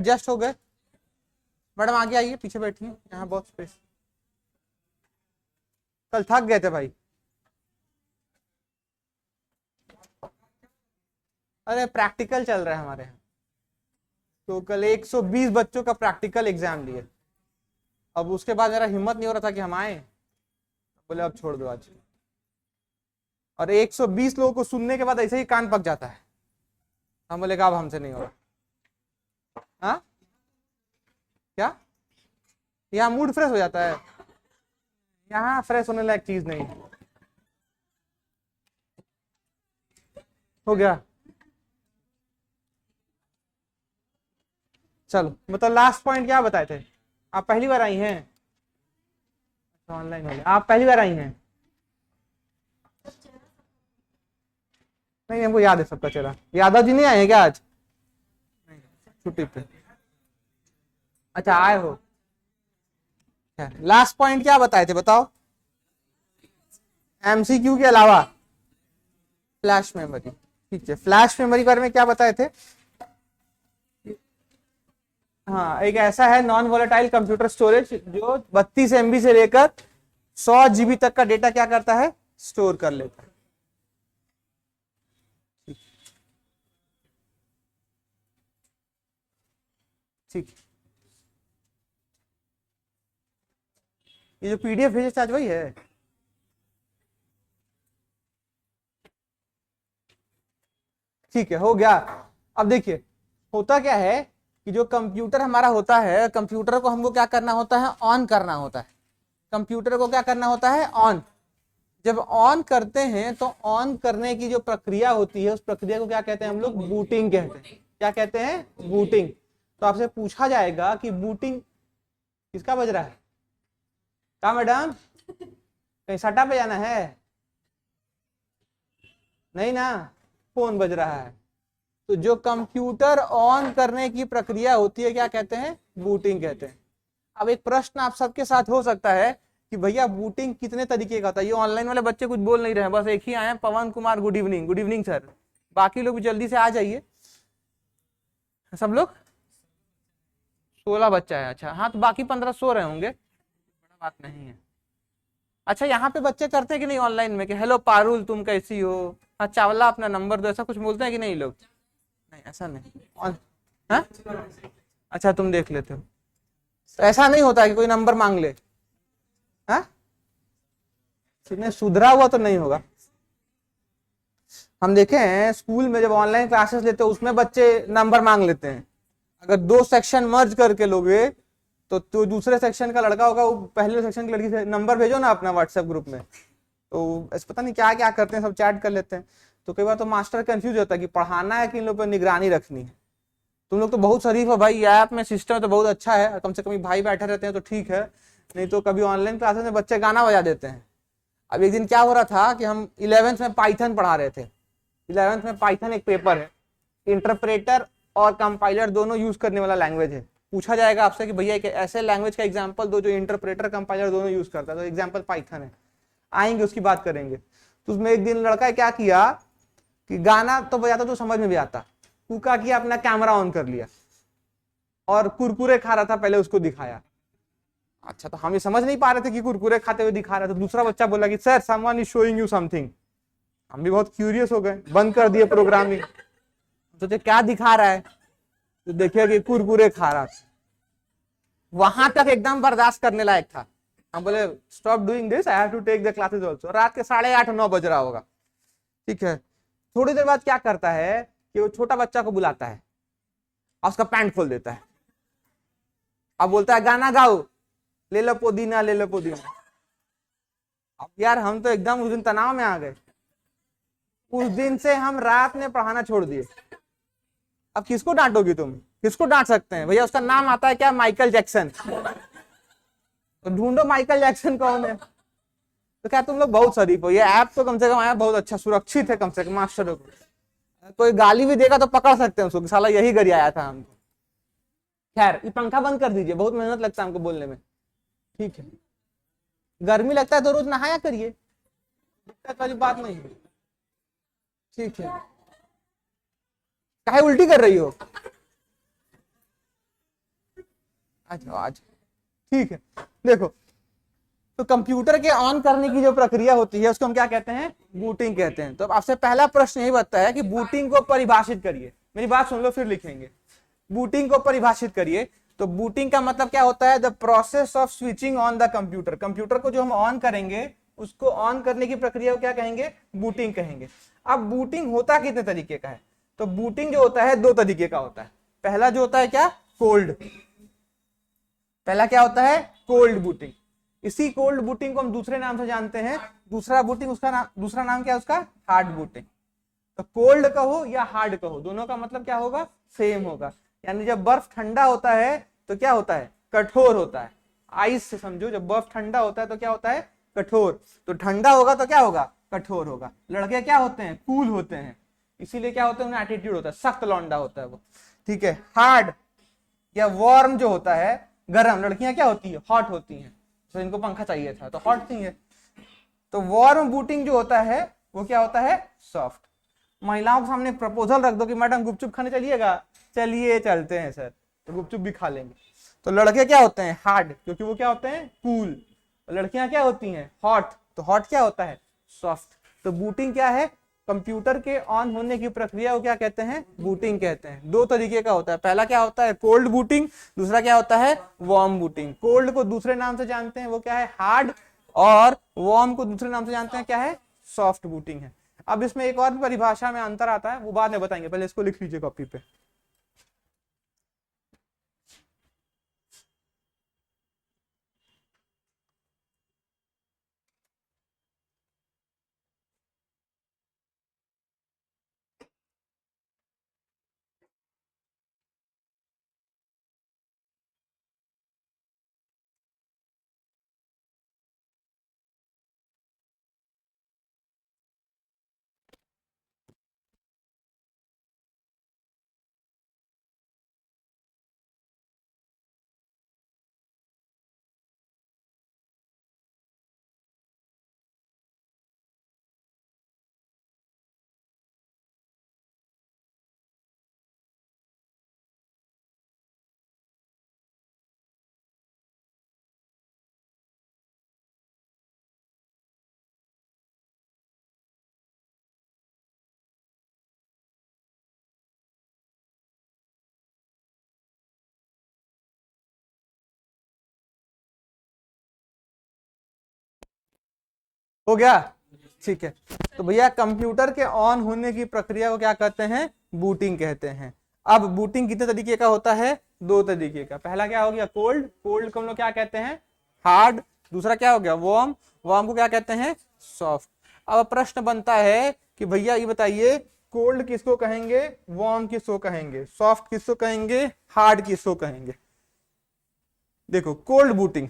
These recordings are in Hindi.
जस्ट हो गए। मैडम आगे आइए, पीछे बैठिए, यहाँ बहुत स्पेस। कल थक गए थे भाई। अरे प्रैक्टिकल चल रहा है हमारे यहाँ, तो कल 120 बच्चों का प्रैक्टिकल एग्जाम लिए। अब उसके बाद मेरा हिम्मत नहीं हो रहा था कि हम आए, बोले अब छोड़ दो आज। और 120 लोगों को सुनने के बाद ऐसे ही कान पक जाता है। हम बोले अब हमसे नहीं होगा। हाँ क्या, यहाँ मूड फ्रेश हो जाता है? यहाँ फ्रेश होने लायक चीज नहीं है। हो गया, चलो मतलब लास्ट पॉइंट क्या बताए थे? आप पहली बार आई हैं? ऑनलाइन हो गया, आप पहली बार आई हैं? नहीं हमको याद है सबका चेहरा। यादव जी नहीं आए हैं क्या आज? छुट्टी पे। अच्छा आए हो। लास्ट पॉइंट क्या बताए थे बताओ? एमसीक्यू के अलावा फ्लैश मेमोरी। ठीक है, फ्लैश मेमोरी के बारे में क्या बताए थे? हाँ, एक ऐसा है नॉन वोलेटाइल कंप्यूटर स्टोरेज जो 32 MB से लेकर 100 GB तक का डेटा क्या करता है, स्टोर कर लेता है। ठीक, ये जो PDF भेजे आज वही है? ठीक है, हो गया। अब देखिए होता क्या है कि जो कंप्यूटर हमारा होता है, कंप्यूटर को हमको क्या करना होता है, ऑन करना होता है। कंप्यूटर को क्या करना होता है, ऑन। जब ऑन करते हैं तो ऑन करने की जो प्रक्रिया होती है उस प्रक्रिया को क्या कहते हैं हम लोग, बूटिंग कहते हैं। क्या कहते हैं, बूटिंग। तो आपसे पूछा जाएगा कि बूटिंग किसका बज रहा है? क्या मैडम, कहीं सट्टा पे जाना है? नहीं ना, फोन बज रहा है। तो जो कंप्यूटर ऑन करने की प्रक्रिया होती है क्या कहते हैं, बूटिंग कहते हैं। अब एक प्रश्न आप सबके साथ हो सकता है कि भैया बूटिंग कितने तरीके का होता है? ये ऑनलाइन वाले बच्चे कुछ बोल नहीं रहे हैं, बस एक ही आए हैं, Pawan Kumar, good evening. Good evening sir. बाकी लोग भी जल्दी से आ जाइए सब लोग। 16 बच्चा है, अच्छा हाँ, तो बाकी 15 सो रहे होंगे, बड़ा बात नहीं है। अच्छा यहाँ पे बच्चे करते हैं कि नहीं ऑनलाइन में कि हेलो पारुल तुम कैसी हो, हाँ चावला अपना नंबर दो, ऐसा कुछ बोलते हैं कि नहीं लोग? नहीं ऐसा नहीं हाँ? अच्छा तुम देख लेते हो, तो ऐसा नहीं होता कि कोई नंबर मांग ले? हाँ, सुधरा हुआ तो नहीं होगा। हम देखे हैं स्कूल में जब ऑनलाइन क्लासेस लेते हैं उसमें बच्चे नंबर मांग लेते हैं। अगर 2 सेक्शन मर्ज करके लोगे तो दूसरे सेक्शन का लड़का होगा, वो पहले सेक्शन की लड़की से नंबर भेजो ना अपना व्हाट्सएप ग्रुप में, तो ऐसे पता नहीं क्या क्या करते हैं, सब चैट कर लेते हैं। तो कई बार तो मास्टर कंफ्यूज होता है कि पढ़ाना है कि इन लोग पर निगरानी रखनी है। तुम लोग तो बहुत शरीफ हो भाई, ऐप में सिस्टम तो बहुत अच्छा है, कम से कम भाई बैठे रहते हैं तो ठीक है। नहीं तो कभी ऑनलाइन क्लासेस में बच्चे गाना बजा देते हैं। अब एक दिन क्या हो रहा था कि हम 11th में पाइथन पढ़ा रहे थे। 11th में पाइथन एक पेपर है, इंटरप्रेटर और कंपाइलर दोनों यूज करने वाला लैंग्वेज है। पूछा जाएगा आपसे कि भैया एक ऐसे लैंग्वेज का एग्जांपल दो जो इंटरप्रेटर कंपाइलर दोनों यूज करता है, तो एग्जांपल पाइथन है। आएंगे उसकी बात करेंगे। तो उसमें एक दिन लड़का क्या किया कि गाना तो बजाता तो समझ में भी आता, कुका किया, अपना कैमरा ऑन कर लिया और कुरकुरे खा रहा था, पहले उसको दिखाया। अच्छा, तो हम ये समझ नहीं पा रहे थे कि कुरकुरे खाते हुए दिखा रहा था। तो दूसरा बच्चा बोला कि sir someone is showing you something. हम भी बहुत क्यूरियस हो गए, बंद कर दिए प्रोग्रामिंग। तो क्या दिखा रहा है, तो देखिए कि कुरकुरे खा रहा था। वहां तक एकदम बर्दाश्त करने लायक था। हम बोले stop doing this, I have to take the classes also. रात के 8:30-9 बज रहा होगा, ठीक है। थोड़ी देर बाद क्या करता है कि वो छोटा बच्चा को बुलाता है और उसका पैंट खोल देता है। अब बोलता है गाना गाओ, ले लो पुदीना, ले लो पुदीना। अब यार हम तो एकदम उस दिन तनाव में आ गए। उस दिन से हम रात में पढ़ाना छोड़ दिए। अब किसको डांटोगी तुम, किसको डांट सकते हैं भैया? उसका नाम आता है क्या, माइकल जैक्सन। तो ढूंढो माइकल जैक्सन कौन है। तो क्या तुम लोग बहुत शरीफ हो, ये ऐप तो कम से कम आया बहुत अच्छा सुरक्षित है, कम से कम मास्टरों को कोई गाली भी देगा तो पकड़ सकते हैं उसको, साला यही गरियाया था हमको। खैर ये पंखा बंद कर दीजिए, बहुत मेहनत लगता है हमको बोलने में। ठीक है, गर्मी लगता है तो रोज नहाया करिए, दिक्कत वाली बात नहीं है। ठीक है, काहे उल्टी कर रही हो? आज आज ठीक है। देखो, तो कंप्यूटर के ऑन करने की जो प्रक्रिया होती है उसको हम क्या कहते हैं, बूटिंग कहते हैं। तो अब आपसे पहला प्रश्न यही बनता है कि बूटिंग को परिभाषित करिए। मेरी बात सुन लो फिर लिखेंगे। बूटिंग को परिभाषित करिए। तो बूटिंग का मतलब क्या होता है, the process of switching on the computer. Computer को जो हम ऑन करेंगे उसको ऑन करने की प्रक्रिया को क्या कहेंगे, बूटिंग कहेंगे। अब बूटिंग होता कितने तरीके का है, तो बूटिंग जो होता है दो तरीके का होता है। पहला जो होता है क्या, कोल्ड। पहला क्या होता है, कोल्ड बूटिंग। इसी कोल्ड बूटिंग को हम दूसरे नाम से जानते हैं, दूसरा बूटिंग उसका नाम, दूसरा नाम क्या है उसका, हार्ड बूटिंग। तो कोल्ड कहो या हार्ड कहो, दोनों का मतलब क्या होगा, सेम होगा। यानी जब बर्फ ठंडा होता है तो क्या होता है, कठोर होता है। आइस से समझो, जब बर्फ ठंडा होता है तो क्या होता है, कठोर। तो ठंडा होगा तो क्या होगा, कठोर होगा। लड़के क्या होते हैं, कूल होते हैं, इसीलिए क्या होता है, उन्हें एटीट्यूड होता है, सख्त लौंडा होता है वो। ठीक है। हार्ड या वार्म जो होता है, गर्म, लड़कियां क्या होती है, हॉट होती हैं, तो इनको पंखा चाहिए था तो हॉट थी है। तो वार्म बूटिंग जो होता है वो क्या होता है, सॉफ्ट। महिलाओं के सामने प्रपोजल रख दो कि मैडम गुपचुप खाने चलिएगा, चलिए चलते हैं सर, तो गुपचुप भी खा लेंगे। तो लड़के क्या होते हैं, हार्ड, क्योंकि वो क्या होते हैं, कूल। लड़कियां क्या होती हैं, हॉट, तो हॉट क्या होता है, सॉफ्ट। तो बूटिंग क्या है, कंप्यूटर के ऑन होने की प्रक्रिया को क्या कहते हैं, बूटिंग कहते हैं। दो तरीके का होता है, पहला क्या होता है, कोल्ड बूटिंग, दूसरा क्या होता है, वार्म बूटिंग। कोल्ड को दूसरे नाम से जानते हैं, वो क्या है, हार्ड, और वार्म को दूसरे नाम से जानते हैं, क्या है, सॉफ्ट बूटिंग है। अब इसमें एक और परिभाषा में अंतर आता है, वो बाद में बताएंगे, पहले इसको लिख लीजिए कॉपी पे। हो गया, ठीक है। तो भैया कंप्यूटर के ऑन होने की प्रक्रिया को क्या कहते हैं, बूटिंग कहते हैं। अब बूटिंग कितने तरीके का होता है, दो तरीके का। पहला क्या हो गया, कोल्ड, कोल्ड को हम लोग क्या कहते हैं, हार्ड। दूसरा क्या हो गया, वार्म, वार्म को क्या कहते हैं, सॉफ्ट। अब प्रश्न बनता है कि भैया ये बताइए, कोल्ड किसको कहेंगे, वार्म किसको कहेंगे, सॉफ्ट किसको कहेंगे, हार्ड किसको कहेंगे। देखो, कोल्ड बूटिंग,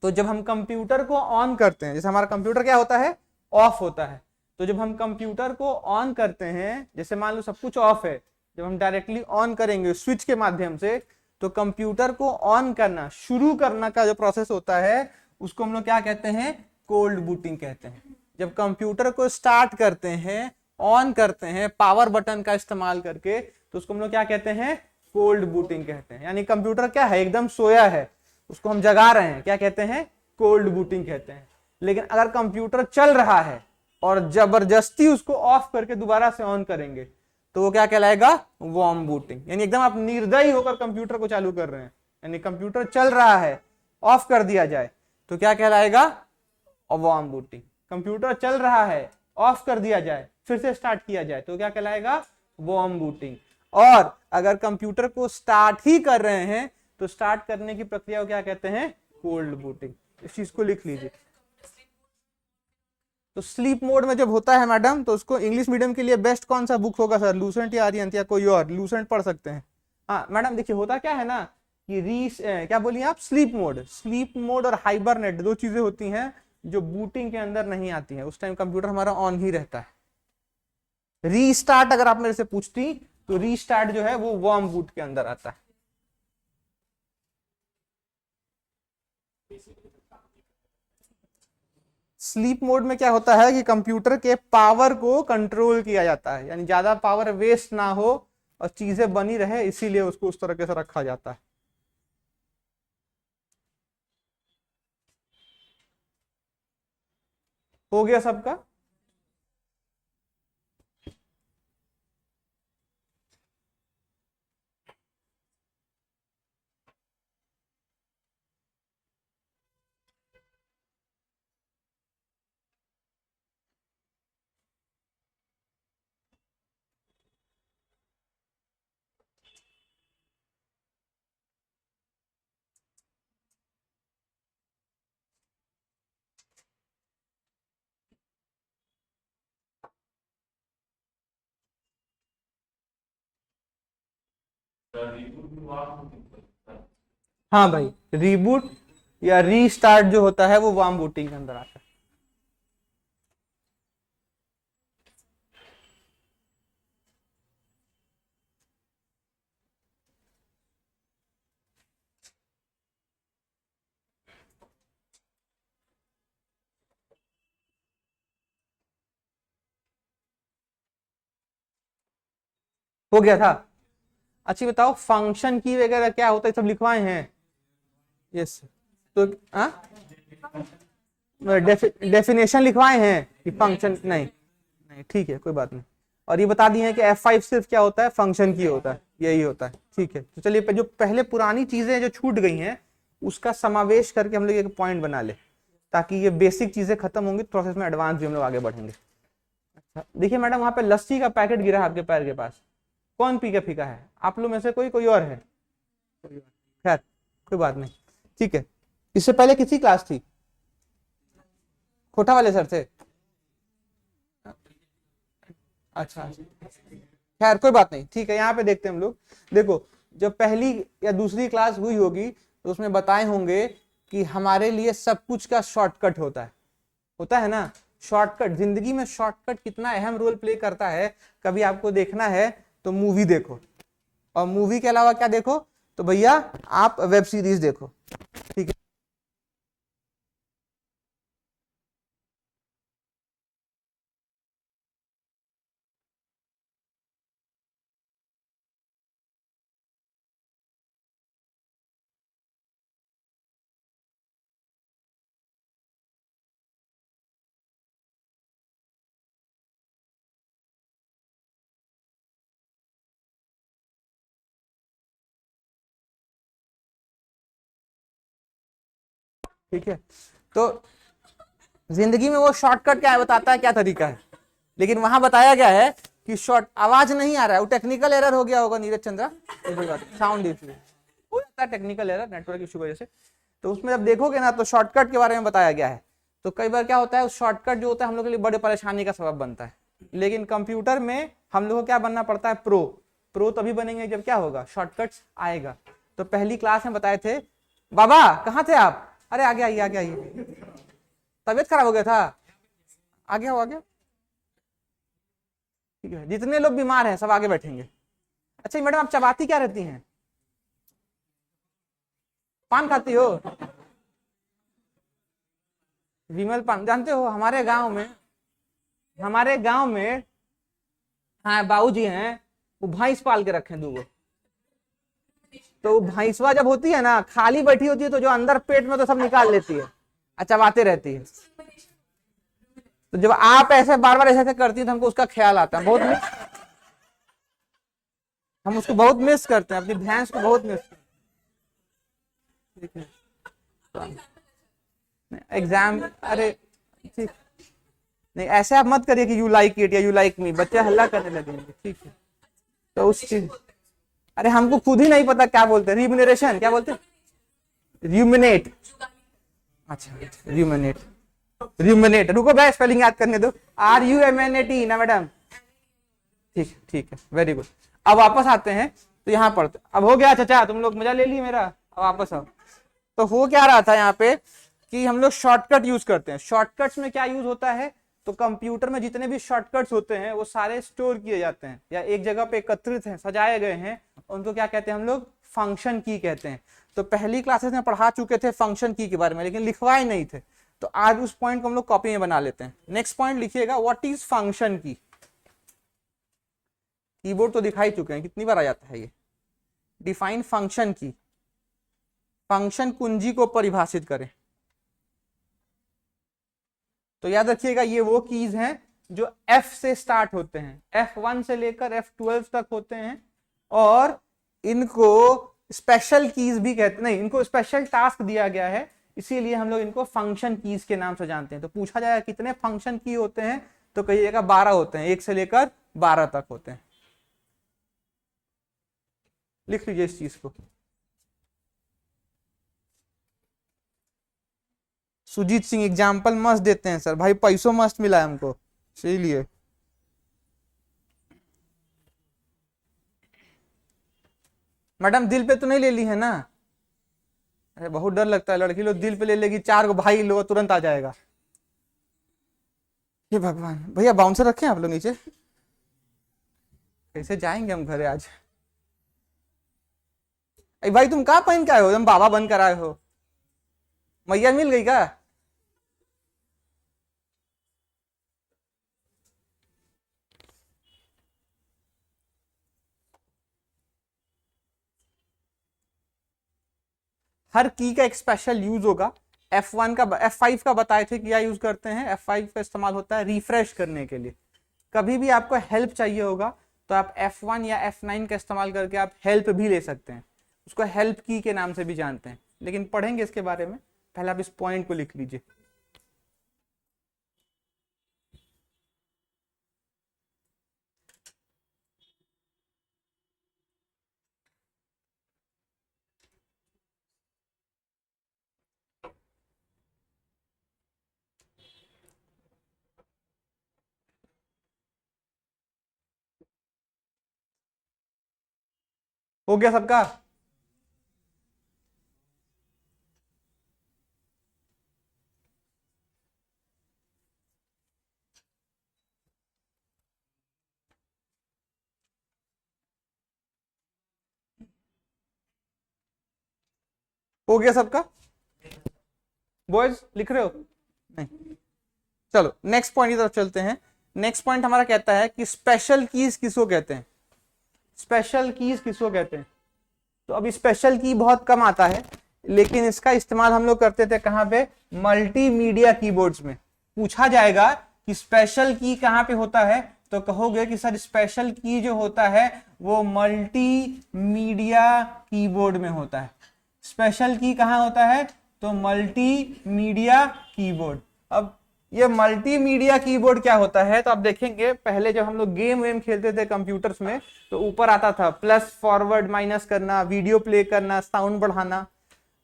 तो जब हम कंप्यूटर को ऑन करते हैं, जैसे हमारा कंप्यूटर क्या होता है, ऑफ होता है। तो जब हम कंप्यूटर को ऑन करते हैं, जैसे मान लो सब कुछ ऑफ है, जब हम डायरेक्टली ऑन करेंगे स्विच के माध्यम से, तो कंप्यूटर को ऑन करना, शुरू करना का जो प्रोसेस होता है उसको हम लोग क्या कहते हैं, कोल्ड बूटिंग कहते हैं। जब कंप्यूटर को स्टार्ट करते हैं, ऑन करते हैं पावर बटन का इस्तेमाल करके, तो उसको हम लोग क्या कहते हैं, कोल्ड बूटिंग कहते हैं। यानी कंप्यूटर क्या है, एकदम सोया है, उसको हम जगा रहे हैं, क्या कहते हैं, कोल्ड बूटिंग कहते हैं। लेकिन अगर कंप्यूटर चल रहा है और जबरदस्ती उसको ऑफ करके दोबारा से ऑन करेंगे, तो वो क्या कहलाएगा, वार्म बूटिंग। यानी एकदम आप निर्दयी होकर कंप्यूटर को चालू कर रहे हैं, यानी कंप्यूटर चल रहा है, ऑफ कर दिया जाए तो क्या कहलाएगा, वार्म बूटिंग। कंप्यूटर चल रहा है, ऑफ कर दिया जाए, फिर से स्टार्ट किया जाए तो क्या कहलाएगा, वार्म बूटिंग। और अगर कंप्यूटर को स्टार्ट ही कर रहे हैं तो स्टार्ट करने की प्रक्रिया को क्या कहते हैं, कोल्ड बूटिंग। इस चीज को लिख लीजिए। तो स्लीप मोड में जब होता है मैडम, तो उसको इंग्लिश मीडियम के लिए बेस्ट कौन सा बुक होगा सर, लूसेंट या आर्यंत या कोई और, लूसेंट पढ़ सकते हैं। हाँ मैडम, देखिए होता क्या है ना कि क्या बोलिए आप, स्लीप मोड, स्लीप मोड और हाइबरनेट दो चीजें होती हैं जो बूटिंग के अंदर नहीं आती हैं। उस टाइम कंप्यूटर हमारा ऑन ही रहता है। रीस्टार्ट अगर आप मेरे से पूछती, तो रीस्टार्ट जो है वो वार्म बूट के अंदर आता है। स्लीप मोड में क्या होता है कि कंप्यूटर के पावर को कंट्रोल किया जाता है, यानी ज्यादा पावर वेस्ट ना हो और चीजें बनी रहे, इसीलिए उसको उस तरीके से रखा जाता है। हो गया सबका? हाँ भाई, रीबूट या रीस्टार्ट जो होता है वो वार्म बूटिंग के अंदर आता है। हो गया था? अच्छी बताओ, फंक्शन की वगैरह क्या होता है, सब लिखवाए हैं? यस। तो डेफिनेशन लिखवाए हैं कि फंक्शन? नहीं नहीं, ठीक है, कोई बात नहीं। और ये बता दिए हैं कि F5 सिर्फ क्या होता है, फंक्शन की होता है, यही होता है। ठीक है, तो चलिए जो पहले पुरानी चीजें जो छूट गई हैं उसका समावेश करके हम लोग एक पॉइंट बना ले, ताकि ये बेसिक चीजें खत्म होंगी, प्रोसेस में एडवांस भी हम लोग आगे बढ़ेंगे। अच्छा देखिए मैडम, वहां पे लस्सी का पैकेट गिरा है आपके पैर के पास, कौन पी के फीका है? आप लोग में से कोई और है? खैर कोई बात नहीं, ठीक है। इससे पहले किसी क्लास थी? खोटा वाले सर थे? अच्छा, खैर कोई बात नहीं, ठीक है। यहाँ पे देखते हैं हम लोग। देखो, जब पहली या दूसरी क्लास हुई होगी तो उसमें बताए होंगे कि हमारे लिए सब कुछ का शॉर्टकट होता है ना। शॉर्टकट, जिंदगी में शॉर्टकट कितना अहम रोल प्ले करता है, कभी आपको देखना है तो मूवी देखो, और मूवी के अलावा क्या देखो, तो भैया आप वेब सीरीज देखो। ठीक है, ठीक है। तो जिंदगी में वो शॉर्टकट क्या है, बताता है क्या तरीका है, लेकिन वहां बताया गया है कि शॉर्ट आवाज नहीं आ रहा है, वो टेक्निकल एरर हो गया होगा नीरज चंद्रा, साउंड इशू हो जाता है, टेक्निकल एरर नेटवर्क इशू की वजह से। तो उसमें जब देखोगे ना तो शॉर्टकट के बारे में बताया गया है। तो कई बार क्या होता है, उस शॉर्टकट जो होता है हम लोग के लिए बड़े परेशानी का सबब बनता है, लेकिन कंप्यूटर में हम लोग को क्या बनना पड़ता है, प्रो। प्रो तभी बनेंगे जब क्या होगा, शॉर्टकट्स आएगा। तो पहली क्लास में बताए थे, बाबा कहाँ थे आप? अरे आगे आइए, आगे आइए, तबीयत खराब हो गया था, आगे आओ आगे। ठीक है, जितने लोग बीमार हैं सब आगे बैठेंगे। अच्छा मैडम, आप चबाती क्या रहती हैं? पान खाती हो? विमल पान जानते हो? हमारे गांव में हाँ बाबूजी हैं, वो भैंस पाल के रखे हैं 2 तो वो भैंसवा जब होती है ना, खाली बैठी होती है तो जो अंदर पेट में तो सब निकाल लेती है, चबाते रहती है। तो जब आप ऐसे बार बार ऐसे करती है तो हमको उसका ख्याल आता है, हम उसको बहुत मिस करते हैं, अपनी भैंस को बहुत मिस करते हैं। ठीक है, एग्जाम, अरे ठीक, नहीं ऐसे आप मत करिए कि यू लाइक इट या यू लाइक मी, बच्चे हल्ला करने लगेंगे। ठीक है, तो उस चीज, अरे हमको खुद ही नहीं पता क्या बोलते हैं, रिम्यूनरेशन क्या बोलते हैं, र्यूमिनेट। अच्छा, र्यूमिनेट, र्यूमिनेट, रुको भाई स्पेलिंग याद करने दो, RUMNAT ना मैडम। ठीक, ठीक है, वेरी गुड। अब वापस आते हैं, तो यहाँ पढ़ते, अब हो गया चाचा, तुम लोग मजा ले लिए मेरा, अब वापस आओ। तो हो क्या रहा था यहाँ पे कि हम लोग शॉर्टकट यूज करते हैं। शॉर्टकट्स में क्या यूज होता है, तो कंप्यूटर में जितने भी शॉर्टकट्स होते हैं वो सारे स्टोर किए जाते हैं या एक जगह पे एकत्रित हैं, सजाए गए हैं, उनको क्या कहते हैं हम लोग, फंक्शन की कहते हैं। तो पहली क्लासेस में पढ़ा चुके थे फंक्शन की के बारे में, लेकिन लिखवाए नहीं थे, तो आज उस पॉइंट को हम लोग कॉपी में बना लेते हैं। नेक्स्ट पॉइंट लिखिएगा, व्हाट इज फंक्शन की। कीबोर्ड तो दिखाई चुके हैं, कितनी बार आ जाता है ये। डिफाइन फंक्शन की, फंक्शन कुंजी को परिभाषित करें। तो याद रखिएगा ये वो कीज हैं जो F से स्टार्ट होते हैं, F1 से लेकर F12 तक होते हैं, और इनको स्पेशल कीज भी कहते नहीं, इनको स्पेशल टास्क दिया गया है, इसीलिए हम लोग इनको फंक्शन कीज के नाम से जानते हैं। तो पूछा जाएगा कितने फंक्शन की होते हैं, तो कहिएगा 12 होते हैं, 1 से लेकर 12 तक होते हैं। लिख लीजिए इस चीज को। सुजीत सिंह एग्जाम्पल मस्त देते हैं सर, भाई पैसों मस्त मिला है हमको, इसीलिए। मैडम दिल पे तो नहीं ले ली है ना? अरे बहुत डर लगता है, लड़की लोग दिल पे ले लेगी, 4 को भाई लोग तुरंत आ जाएगा। ये भगवान, भैया बाउंसर रखे हैं आप लोग नीचे, कैसे जाएंगे हम घरे आज? अरे भाई तुम कहाँ पहन के आए हो, तुम बाबा बन कर आए हो? मैया मिल गई क्या? हर की का एक स्पेशल यूज होगा। F1 का, F5 का बताए थे क्या यूज करते हैं। F5 का इस्तेमाल होता है रिफ्रेश करने के लिए। कभी भी आपको हेल्प चाहिए होगा तो आप F1 या F9 का इस्तेमाल करके आप हेल्प भी ले सकते हैं, उसको हेल्प की के नाम से भी जानते हैं, लेकिन पढ़ेंगे इसके बारे में, पहले आप इस पॉइंट को लिख लीजिए। हो गया सबका? हो गया सबका? बॉयज लिख रहे हो? नहीं, चलो नेक्स्ट पॉइंट की तरफ चलते हैं। नेक्स्ट पॉइंट हमारा कहता है कि स्पेशल कीज किसको कहते हैं। स्पेशल कीज किसको कहते हैं? तो अब स्पेशल की बहुत कम आता है, लेकिन इसका इस्तेमाल हम लोग करते थे कहां पे? मल्टीमीडिया कीबोर्ड्स में। पूछा जाएगा कि स्पेशल की कहां पे होता है, तो कहोगे कि सर स्पेशल की जो होता है वो मल्टीमीडिया कीबोर्ड में होता है। स्पेशल की कहां होता है? तो मल्टीमीडिया कीबोर्ड। अब ये मल्टीमीडिया कीबोर्ड क्या होता है, तो आप देखेंगे पहले जब हम लोग गेम वेम खेलते थे कंप्यूटर्स में, तो ऊपर आता था प्लस फॉरवर्ड माइनस करना, वीडियो प्ले करना, साउंड बढ़ाना।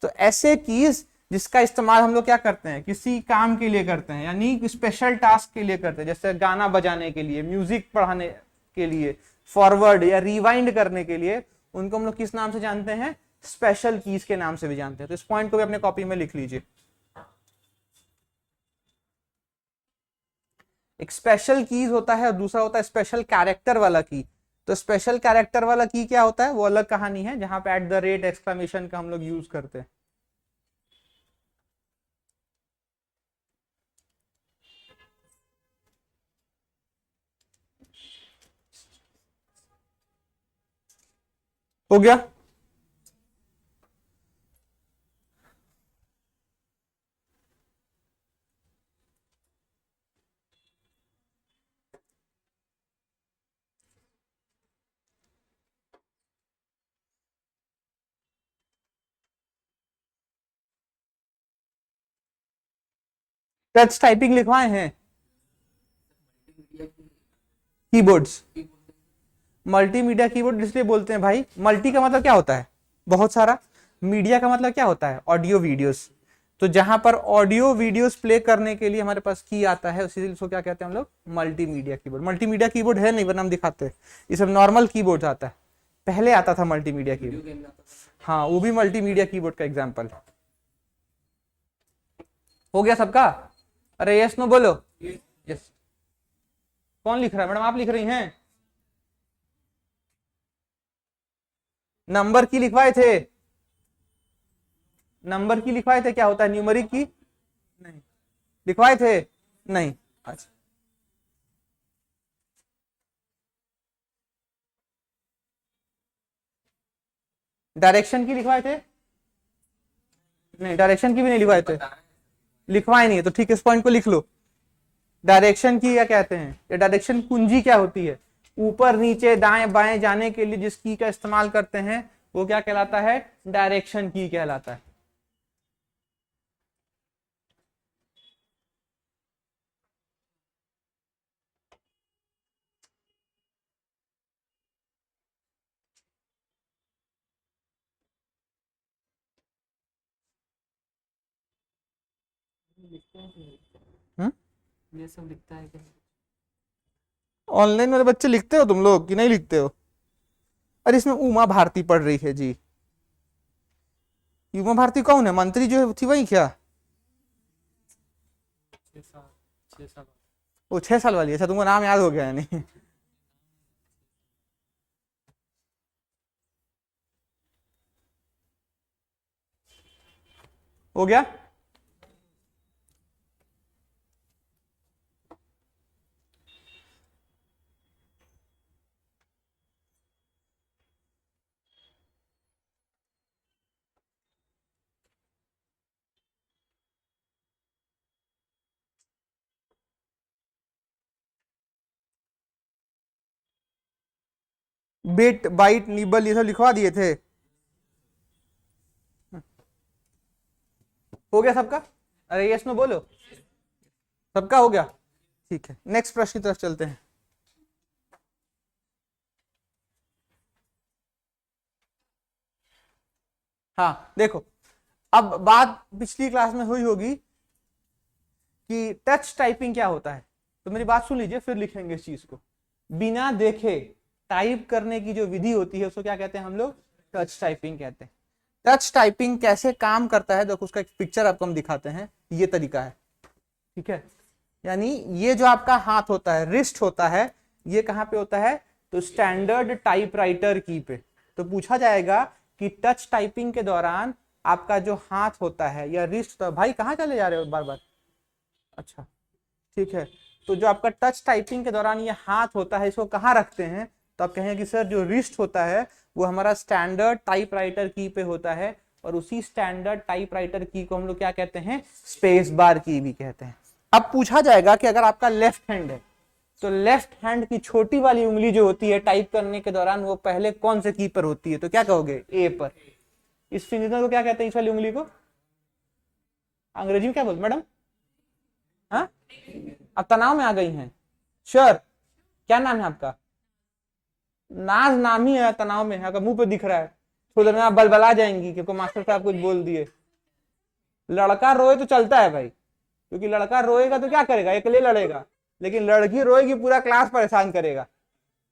तो ऐसे कीज जिसका इस्तेमाल हम लोग क्या करते हैं, किसी काम के लिए करते हैं, यानी स्पेशल टास्क के लिए करते हैं, जैसे गाना बजाने के लिए, म्यूजिक पढ़ाने के लिए, फॉरवर्ड या रिवाइंड करने के लिए, उनको हम लोग किस नाम से जानते हैं? स्पेशल कीज के नाम से भी जानते हैं। तो इस पॉइंट को भी अपने कॉपी में लिख लीजिए। एक स्पेशल कीज होता है और दूसरा होता है स्पेशल कैरेक्टर वाला की। तो स्पेशल कैरेक्टर वाला की क्या होता है, वो अलग कहानी है, जहां पे @ एक्सक्लेमेशन का हम लोग यूज करते हैं। हो गया? टच टाइपिंग लिखवाए हैं कीबोर्ड्स। मल्टीमीडिया कीबोर्ड इसलिए बोलते हैं भाई, मल्टी का मतलब क्या होता है? बहुत सारा। मीडिया का मतलब क्या होता है? Audio videos. तो जहां पर ऑडियो वीडियोस प्ले करने के लिए हमारे पास की आता है, उसी को क्या कहते हैं हम लोग? Multimedia keyboard. मल्टीमीडिया कीबोर्ड है नहीं, वरना हम दिखाते हैं। ये सब नॉर्मल कीबोर्ड आता है, पहले आता था मल्टीमीडिया कीबोर्ड। हाँ, वो भी मल्टीमीडिया कीबोर्ड का एग्जाम्पल। हो गया सबका? अरे यस नो बोलो। यस। कौन लिख रहा है? मैडम आप लिख रही हैं? नंबर की लिखवाए थे? नंबर की लिखवाए थे? क्या होता है न्यूमेरिक की? नहीं लिखवाए थे? नहीं। अच्छा, डायरेक्शन की लिखवाए थे? नहीं, डायरेक्शन की भी नहीं लिखवाए थे। लिखवाए नहीं है तो ठीक है, इस पॉइंट को लिख लो। डायरेक्शन की क्या कहते हैं, या डायरेक्शन कुंजी क्या होती है, ऊपर नीचे दाएं बाएं जाने के लिए जिस की का इस्तेमाल करते हैं वो क्या कहलाता है, डायरेक्शन की कहलाता है। हम्म, ये सब लिखता है क्या? ऑनलाइन वाले बच्चे लिखते हो तुम लोग कि नहीं लिखते हो? अरे इसमें उमा भारती पढ़ रही है जी। उमा भारती कौन है, मंत्री जो थी वही क्या? 6 साल 6 साल। वो 6 साल वाली, अच्छा तुमको नाम याद हो गया है नहीं? हो गया। बिट बाइट निबल ये सब लिखवा दिए थे। हो गया सबका? अरे यस नो बोलो। सबका हो गया, ठीक है। नेक्स्ट प्रश्न की तरफ चलते हैं। हाँ देखो, अब बात पिछली क्लास में हुई होगी कि टच टाइपिंग क्या होता है, तो मेरी बात सुन लीजिए फिर लिखेंगे इस चीज को। बिना देखे टाइप करने की जो विधि होती है उसको क्या कहते हैं हम लोग, टच टाइपिंग कहते हैं। टच टाइपिंग कैसे काम करता है देखो, उसका एक पिक्चर आपको हम दिखाते हैं। ये तरीका है, ठीक है। यानी ये जो आपका हाथ होता है, रिस्ट होता है, ये कहां पे होता है, तो स्टैंडर्ड टाइपराइटर की पे। तो पूछा जाएगा कि टच टाइपिंग के दौरान आपका जो हाथ होता है या रिस्ट होता है, भाई कहाँ चले जा रहे हो बार बार? अच्छा ठीक है। तो जो आपका टच टाइपिंग के दौरान ये हाथ होता है, इसको कहाँ रखते हैं, तो आप कहेंगे कि सर जो रिस्ट होता है वो हमारा स्टैंडर्ड टाइपराइटर की पे होता है, और उसी स्टैंडर्ड टाइपराइटर की को हम लोग क्या कहते हैं, स्पेस बार की भी कहते हैं। अब पूछा जाएगा कि अगर आपका लेफ्ट हैंड है तो लेफ्ट हैंड की छोटी वाली उंगली जो होती है टाइप करने के दौरान वो पहले कौन से की पर होती है, तो क्या कहोगे, ए पर। इस फिंगर को क्या कहते हैं, इस वाली उंगली को अंग्रेजी में क्या बोलते मैडम? हाँ, अब तनाव में आ गई हैं, श्योर? क्या नाम है आपका? नाज नाम ही है, तनाव में है, अगर मुंह पे दिख रहा है थोड़ी देर में आप बलबला जाएंगी क्योंकि मास्टर साहब कुछ बोल दिए। लड़का रोए तो चलता है भाई, क्योंकि लड़का रोएगा तो क्या करेगा, अकेले लड़ेगा, लेकिन लड़की रोएगी पूरा क्लास परेशान करेगा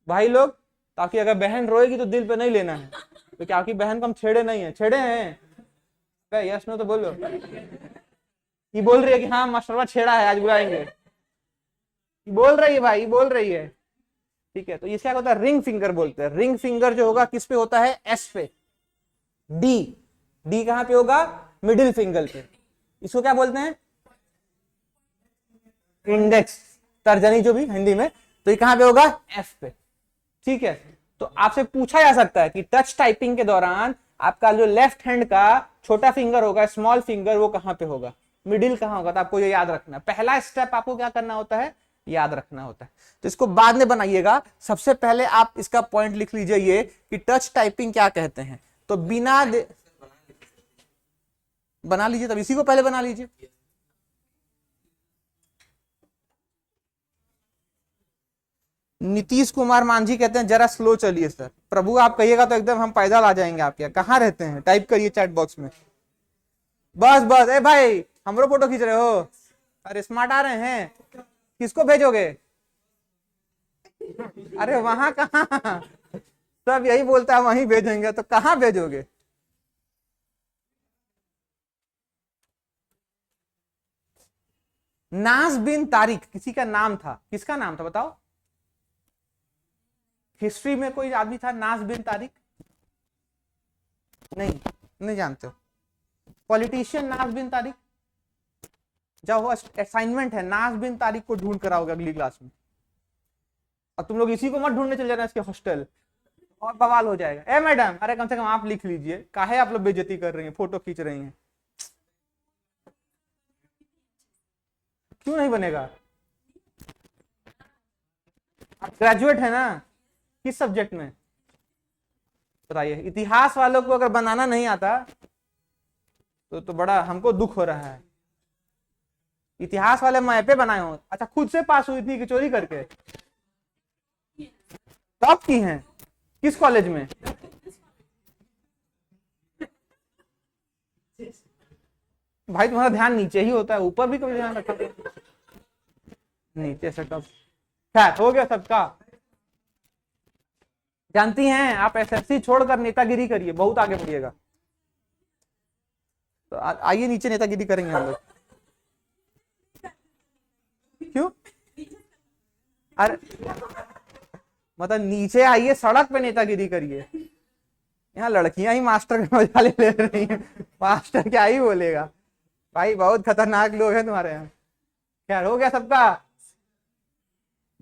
भाई लोग। ताकि अगर बहन रोएगी तो दिल पे नहीं लेना है, तो क्या आपकी बहन को हम छेड़े नहीं है, छेड़े हैं? यस नो तो बोलो। ये बोल रही है कि हाँ मास्टरवा छेड़ा है, आज बुलाएंगे। बोल रही है भाई, बोल रही है, ठीक है। तो इसे क्या होता है, रिंग फिंगर बोलते हैं। रिंग फिंगर जो होगा किस पे होता है, एस पे। डी, डी कहां पे होगा, मिडिल फिंगर पे। इसको क्या बोलते हैं, इंडेक्स, तर्जनी जो भी हिंदी में। तो ये कहां पे होगा, एफ पे, ठीक है। तो आपसे पूछा जा सकता है कि टच टाइपिंग के दौरान आपका जो लेफ्ट हैंड का छोटा फिंगर होगा, स्मॉल फिंगर, वो कहां पे होगा, मिडिल कहां होगा। तो आपको ये याद रखना है, पहला स्टेप आपको क्या करना होता है, याद रखना होता है। तो इसको बाद में बनाइएगा, सबसे पहले आप इसका पॉइंट लिख लीजिए ये कि टच टाइपिंग क्या कहते हैं। तो बिना बना लीजिए, तब इसी को पहले बना लीजिए। नीतीश कुमार मांझी कहते हैं जरा स्लो चलिए सर। प्रभु आप कहिएगा तो एकदम हम पैदल आ जाएंगे आपके, कहाँ रहते हैं, टाइप करिए चैट बॉक्स में। बस बस, ए भाई हमरो फोटो खींच रहे हो, अरे स्मार्ट आ रहे हैं, किसको भेजोगे? अरे वहां कहाँ, सब यही बोलता है वहीं भेजेंगे, तो कहाँ भेजोगे? नाज बिन तारिक किसी का नाम था, किसका नाम था बताओ? हिस्ट्री में कोई आदमी था नाज बिन तारिक? नहीं, नहीं जानते हो? पॉलिटिशियन नाज बिन तारिक, जाओ असाइनमेंट है, नाज बिन तारिक को ढूंढ कर आओगे अगली क्लास में। और तुम लोग इसी को मत ढूंढने चले जाना इसके हॉस्टल, और बवाल हो जाएगा। ए मैडम, अरे कम से कम आप लिख लीजिए, काहे आप लोग बेइज्जती कर रही हैं, फोटो खींच रही हैं? क्यों नहीं बनेगा? ग्रेजुएट है ना, किस सब्जेक्ट में बताइए। इतिहास वालों को अगर बनाना नहीं आता तो बड़ा हमको दुख हो रहा है। इतिहास वाले मैपे बनाए हो, अच्छा खुद से पास हुई थी कि चोरी करके? टॉप की हैं किस कॉलेज में? भाई तुम्हारा ध्यान नीचे ही होता है, ऊपर भी कभी ध्यान रखा? नीचे से टॉप। खैर हो गया सबका। जानती हैं आप एसएससी छोड़कर नेतागिरी करिए, बहुत आगे बढ़िएगा। तो आइए नीचे नेतागिरी करेंगे हम लोग। क्यों? अरे मतलब नीचे आइए, सड़क पे नेतागिरी करिए। यहाँ लड़कियां ही मास्टर का मजा ले रही हैं, मास्टर क्या ही बोलेगा। भाई बहुत खतरनाक लोग हैं तुम्हारे यहाँ। खैर हो गया सबका,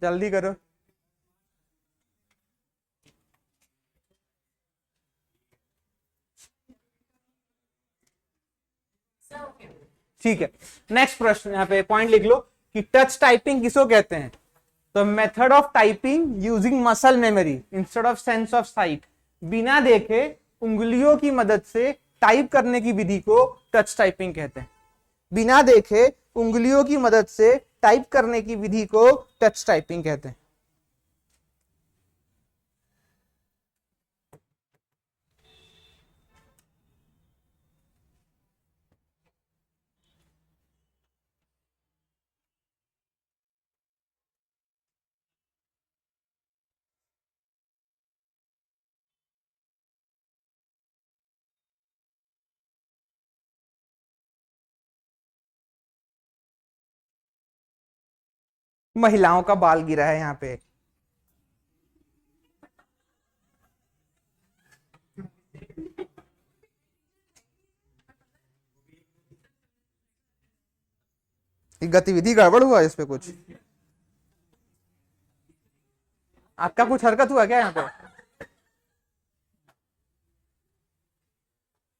जल्दी करो। ठीक है, नेक्स्ट प्रश्न, यहाँ पे पॉइंट लिख लो कि टच टाइपिंग किसको कहते हैं। तो method of typing using muscle memory instead of sense of site, बिना देखे उंगलियों की मदद से टाइप करने की विधि को टच टाइपिंग कहते हैं। बिना देखे उंगलियों की मदद से टाइप करने की विधि को टच टाइपिंग कहते हैं। महिलाओं का बाल गिरा है यहाँ पे। गतिविधि गड़बड़ हुआ इस पे कुछ? आपका कुछ हरकत हुआ क्या यहाँ पे?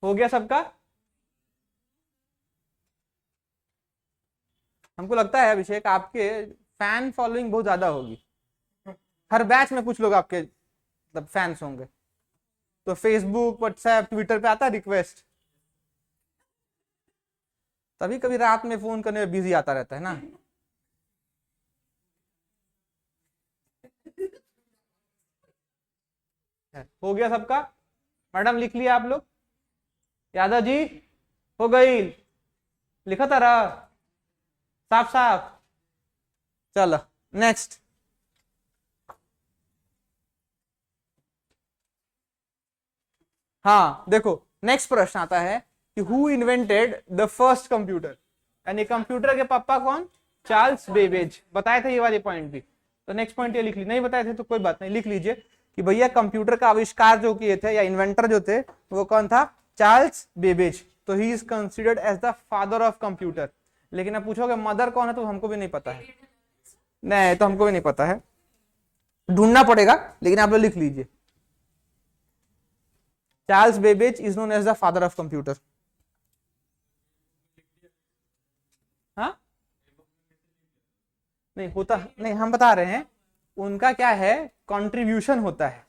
हो गया सबका? हमको लगता है अभिषेक आपके फैन फॉलोइंग बहुत ज्यादा होगी, हर बैच में कुछ लोग आपके मतलब फैंस होंगे। तो फेसबुक, व्हाट्सएप, ट्विटर पे आता है रिक्वेस्ट, तभी कभी रात में फोन करने में बिजी आता रहता है ना। हो गया सबका? मैडम लिख लिया आप लोग? यादव जी हो गई? लिखा था रहा साफ साफ? चलो नेक्स्ट। हाँ देखो, नेक्स्ट प्रश्न आता है कि who invented the first computer, यानी कंप्यूटर के पापा कौन? Charles Babbage. बताए थे ये वाले पॉइंट भी, तो नेक्स्ट पॉइंट ये लिख ली। नहीं बताए थे तो कोई बात नहीं, लिख लीजिए कि भैया कंप्यूटर का आविष्कार जो किए थे या इन्वेंटर जो थे वो कौन था? Charles Babbage. तो he is considered as the father of computer. लेकिन अब पूछोगे मदर कौन है, तो हमको भी नहीं पता है। नहीं तो हमको भी नहीं पता है, ढूंढना पड़ेगा, लेकिन आप लोग लिख लीजिए Charles Babbage is known as the father of computer. हाँ नहीं होता, नहीं हम बता रहे हैं उनका क्या है, कंट्रीब्यूशन होता है।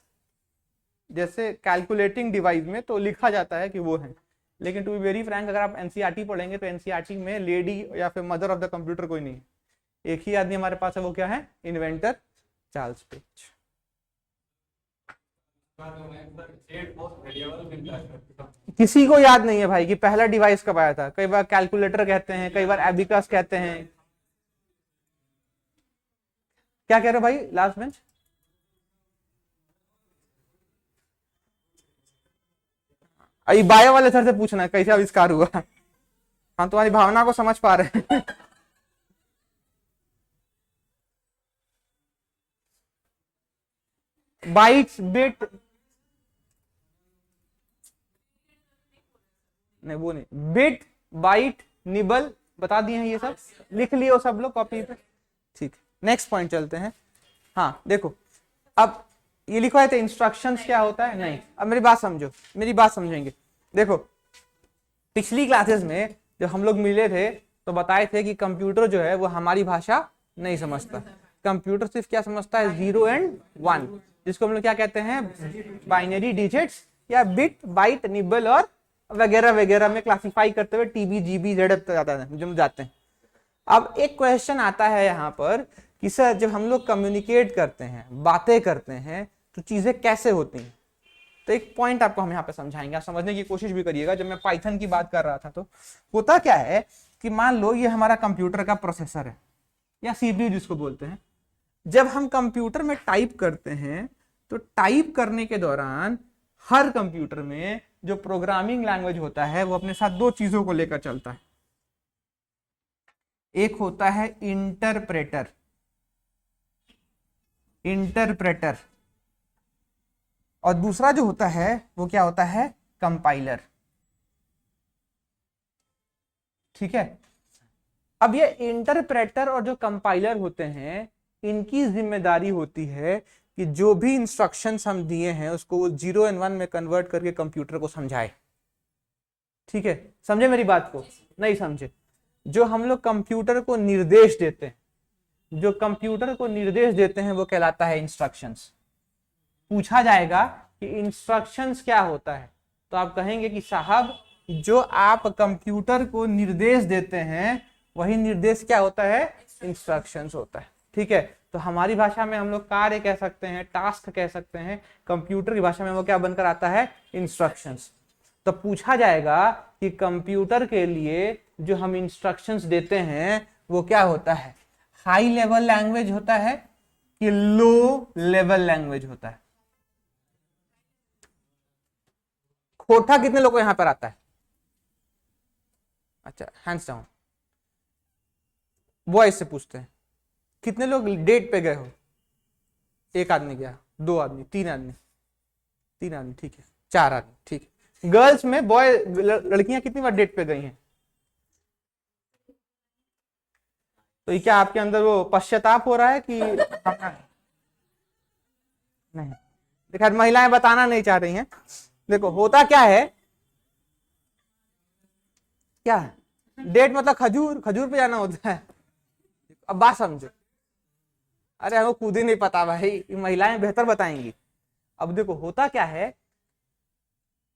जैसे कैलकुलेटिंग डिवाइस में तो लिखा जाता है कि वो है, लेकिन टू बी वेरी फ्रैंक अगर आप एनसीईआरटी पढ़ेंगे तो एनसीईआरटी में लेडी या फिर मदर ऑफ द कंप्यूटर कोई नहीं है। एक ही आदमी हमारे पास है, वो क्या है? Inventor Charles Babbage. किसी को याद नहीं है भाई कि पहला डिवाइस कब आया था। कई बार कैलकुलेटर कहते हैं, कई बार एबिकस कहते हैं। क्या कह रहे हो भाई लास्ट बेंच? अभी बायो वाले सर से पूछना है कैसे आविष्कार हुआ। हम तुम्हारी भावना को समझ पा रहे हैं। बाइट्स, बिट, नहीं वो नहीं, बिट, बाइट, निबल बता दिए हैं, ये सब लिख लिए सब लोग कॉपी पे। ठीक, नेक्स्ट पॉइंट चलते हैं। हाँ देखो, अब ये लिखा है तो इंस्ट्रक्शंस क्या होता है? नहीं, अब मेरी बात समझो, मेरी बात समझेंगे। देखो पिछली क्लासेस में जब हम लोग मिले थे तो बताए थे कि कंप्यूटर जो है वो हमारी भाषा नहीं समझता, कंप्यूटर सिर्फ क्या समझता है, 0 एंड 1, जिसको हम लोग क्या कहते हैं, बाइनरी डिजिट्स या बिट, बाइट, निबल और वगैरह वगैरह में क्लासिफाई करते हुए टीबी, जीबी, जेडब तक जाते हैं। अब एक क्वेश्चन आता है यहाँ पर कि सर जब हम लोग कम्युनिकेट करते हैं, बातें करते हैं, तो चीजें कैसे होती हैं। तो एक पॉइंट आपको हम यहाँ पे समझाएंगे, आप समझने की कोशिश भी करिएगा। जब मैं पाइथन की बात कर रहा था तो होता क्या है कि मान लो ये हमारा कंप्यूटर का प्रोसेसर है या सीपीयू जिसको बोलते हैं। जब हम कंप्यूटर में टाइप करते हैं तो टाइप करने के दौरान हर कंप्यूटर में जो प्रोग्रामिंग लैंग्वेज होता है वो अपने साथ दो चीजों को लेकर चलता है। एक होता है इंटरप्रेटर, इंटरप्रेटर, और दूसरा जो होता है वो क्या होता है, कंपाइलर। ठीक है। अब ये इंटरप्रेटर और जो कंपाइलर होते हैं, इनकी जिम्मेदारी होती है कि जो भी इंस्ट्रक्शंस हम दिए हैं उसको वो 0 एंड 1 में कन्वर्ट करके कंप्यूटर को समझाए। ठीक है, समझे मेरी बात को, नहीं समझे। जो हम लोग कंप्यूटर को निर्देश देते हैं, जो कंप्यूटर को निर्देश देते हैं वो कहलाता है इंस्ट्रक्शंस। पूछा जाएगा कि इंस्ट्रक्शंस क्या होता है, तो आप कहेंगे कि साहब जो आप कंप्यूटर को निर्देश देते हैं वही निर्देश क्या होता है, इंस्ट्रक्शंस होता है। ठीक है, तो हमारी भाषा में हम लोग कार्य कह सकते हैं, टास्क कह सकते हैं, कंप्यूटर की भाषा में वो क्या बनकर आता है, इंस्ट्रक्शंस। तो पूछा जाएगा कि कंप्यूटर के लिए जो हम इंस्ट्रक्शंस देते हैं वो क्या होता है, हाई लेवल लैंग्वेज होता है कि लो लेवल लैंग्वेज होता है। खोटा कितने लोगों को यहां पर आता है, अच्छा हैंड्स डाउन। बॉयज से पूछते हैं कितने लोग डेट पे गए हो, एक आदमी गया, दो आदमी, तीन आदमी, तीन आदमी, ठीक है, चार आदमी, ठीक है। गर्ल्स में बॉय लड़कियां कितनी बार डेट पे गई हैं, तो ये क्या आपके अंदर वो पश्चाताप हो रहा है कि नहीं, देखा महिलाएं बताना नहीं चाह रही हैं। देखो होता क्या है, क्या डेट मतलब खजूर, खजूर पे जाना होता है। अब बात समझो, अरे हमको खुद ही नहीं पता भाई, महिलाएं बेहतर बताएंगी। अब देखो होता क्या है,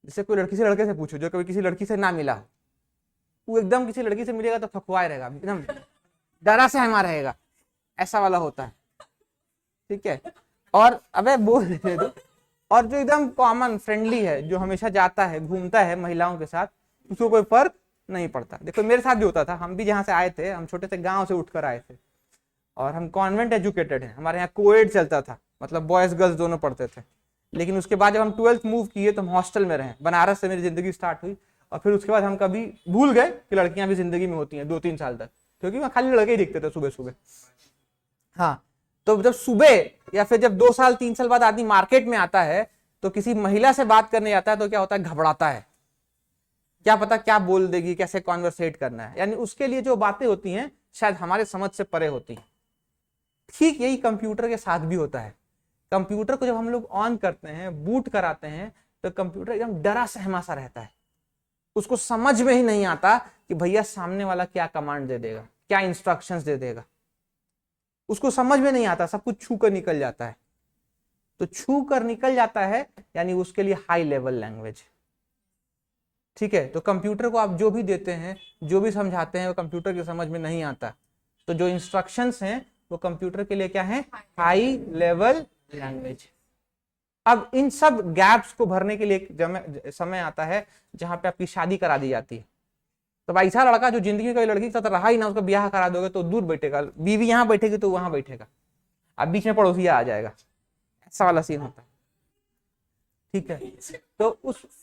जैसे कोई लड़की से लड़के से पूछो जो कभी किसी लड़की से ना मिला हो, वो एकदम किसी लड़की से मिलेगा तो थकुआए रहेगा, एकदम डरा से हमारा रहेगा, ऐसा वाला होता है। ठीक है, और अबे बोल देते तो, और जो एकदम कॉमन फ्रेंडली है, जो हमेशा जाता है घूमता है महिलाओं के साथ, उसको कोई फर्क नहीं पड़ता। देखो मेरे साथ भी होता था, हम भी जहाँ से आए थे, हम छोटे से गांव से उठकर आए थे और हम कॉन्वेंट एजुकेटेड हैं, हमारे यहाँ कोएड चलता था, मतलब बॉयज गर्ल्स दोनों पढ़ते थे। लेकिन उसके बाद जब हम 12th मूव किए तो हम हॉस्टल में रहे, बनारस से मेरी जिंदगी स्टार्ट हुई, और फिर उसके बाद हम कभी भूल गए कि लड़कियां भी जिंदगी में होती हैं 2-3 साल तक, क्योंकि वहाँ खाली लड़के ही दिखते थे सुबह सुबह। हाँ, तो जब सुबह या फिर जब 2 साल 3 साल बाद आदमी मार्केट में आता है तो किसी महिला से बात करने जाता है तो क्या होता है, घबराता है, क्या पता क्या बोल देगी, कैसे कॉन्वर्सेट करना है, यानी उसके लिए जो बातें होती हैं शायद हमारे समझ से परे होती हैं। ठीक यही कंप्यूटर के साथ भी होता है। कंप्यूटर को जब हम लोग ऑन करते हैं, बूट कराते हैं, तो कंप्यूटर एकदम डरा सहमा सा रहता है, उसको समझ में ही नहीं आता कि भैया सामने वाला क्या कमांड दे देगा, क्या इंस्ट्रक्शंस दे देगा, उसको समझ में नहीं आता, सब कुछ छू कर निकल जाता है। तो छू कर निकल जाता है यानी उसके लिए हाई लेवल लैंग्वेज। ठीक है, तो कंप्यूटर को आप जो भी देते हैं, जो भी समझाते हैं, वो कंप्यूटर की समझ में नहीं आता। तो जो इंस्ट्रक्शंस हैं वो कंप्यूटर के लिए क्या है, हाई लेवल लैंग्वेज। अब इन सब गैप्स को भरने के लिए समय आता है जहां पे आपकी शादी करा दी जाती है। तो ऐसा लड़का जो जिंदगी में लड़की के साथ रहा ही ना, उसका ब्याह करा दोगे तो दूर बैठेगा, बीवी यहां बैठेगी तो वहां बैठेगा, अब बीच में पड़ोसिया आ जाएगा, ऐसा वाला सीन होता है। ठीक है, तो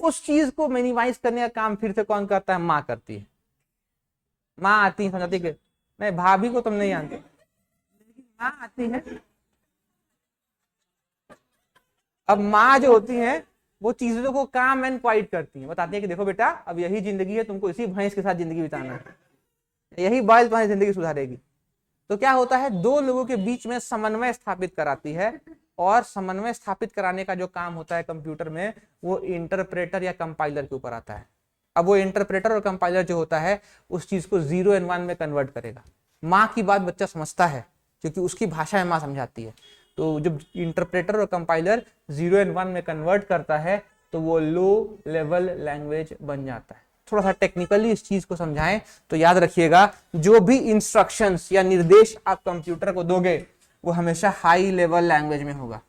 उस चीज को मिनिमाइज करने का काम फिर से कौन करता है, माँ करती है। माँ आती है, समझाती है, नहीं भाभी को तुम नहीं जानते, माँ आती है। अब माँ जो होती है वो चीजों को काम एंड क्वाइट करती है, बताती है कि देखो बेटा अब यही जिंदगी है, तुमको इसी भैंस के साथ जिंदगी बिताना है, यही बैल तुम्हारी जिंदगी सुधारेगी। तो क्या होता है, दो लोगों के बीच में समन्वय स्थापित कराती है, और समन्वय स्थापित कराने का जो काम होता है कंप्यूटर में, वो इंटरप्रेटर या कंपाइलर के ऊपर आता है। अब वो इंटरप्रेटर और कंपाइलर जो होता है उस चीज को 0 and 1 में कन्वर्ट करेगा। माँ की बात बच्चा समझता है, क्योंकि उसकी भाषा माँ समझाती है। तो जब इंटरप्रेटर और कंपाइलर 0 और 1 में कन्वर्ट करता है तो वो लो लेवल लैंग्वेज बन जाता है। थोड़ा सा टेक्निकली इस चीज को समझाएं तो याद रखिएगा, जो भी इंस्ट्रक्शंस या निर्देश आप कंप्यूटर को दोगे वो हमेशा हाई लेवल लैंग्वेज में होगा।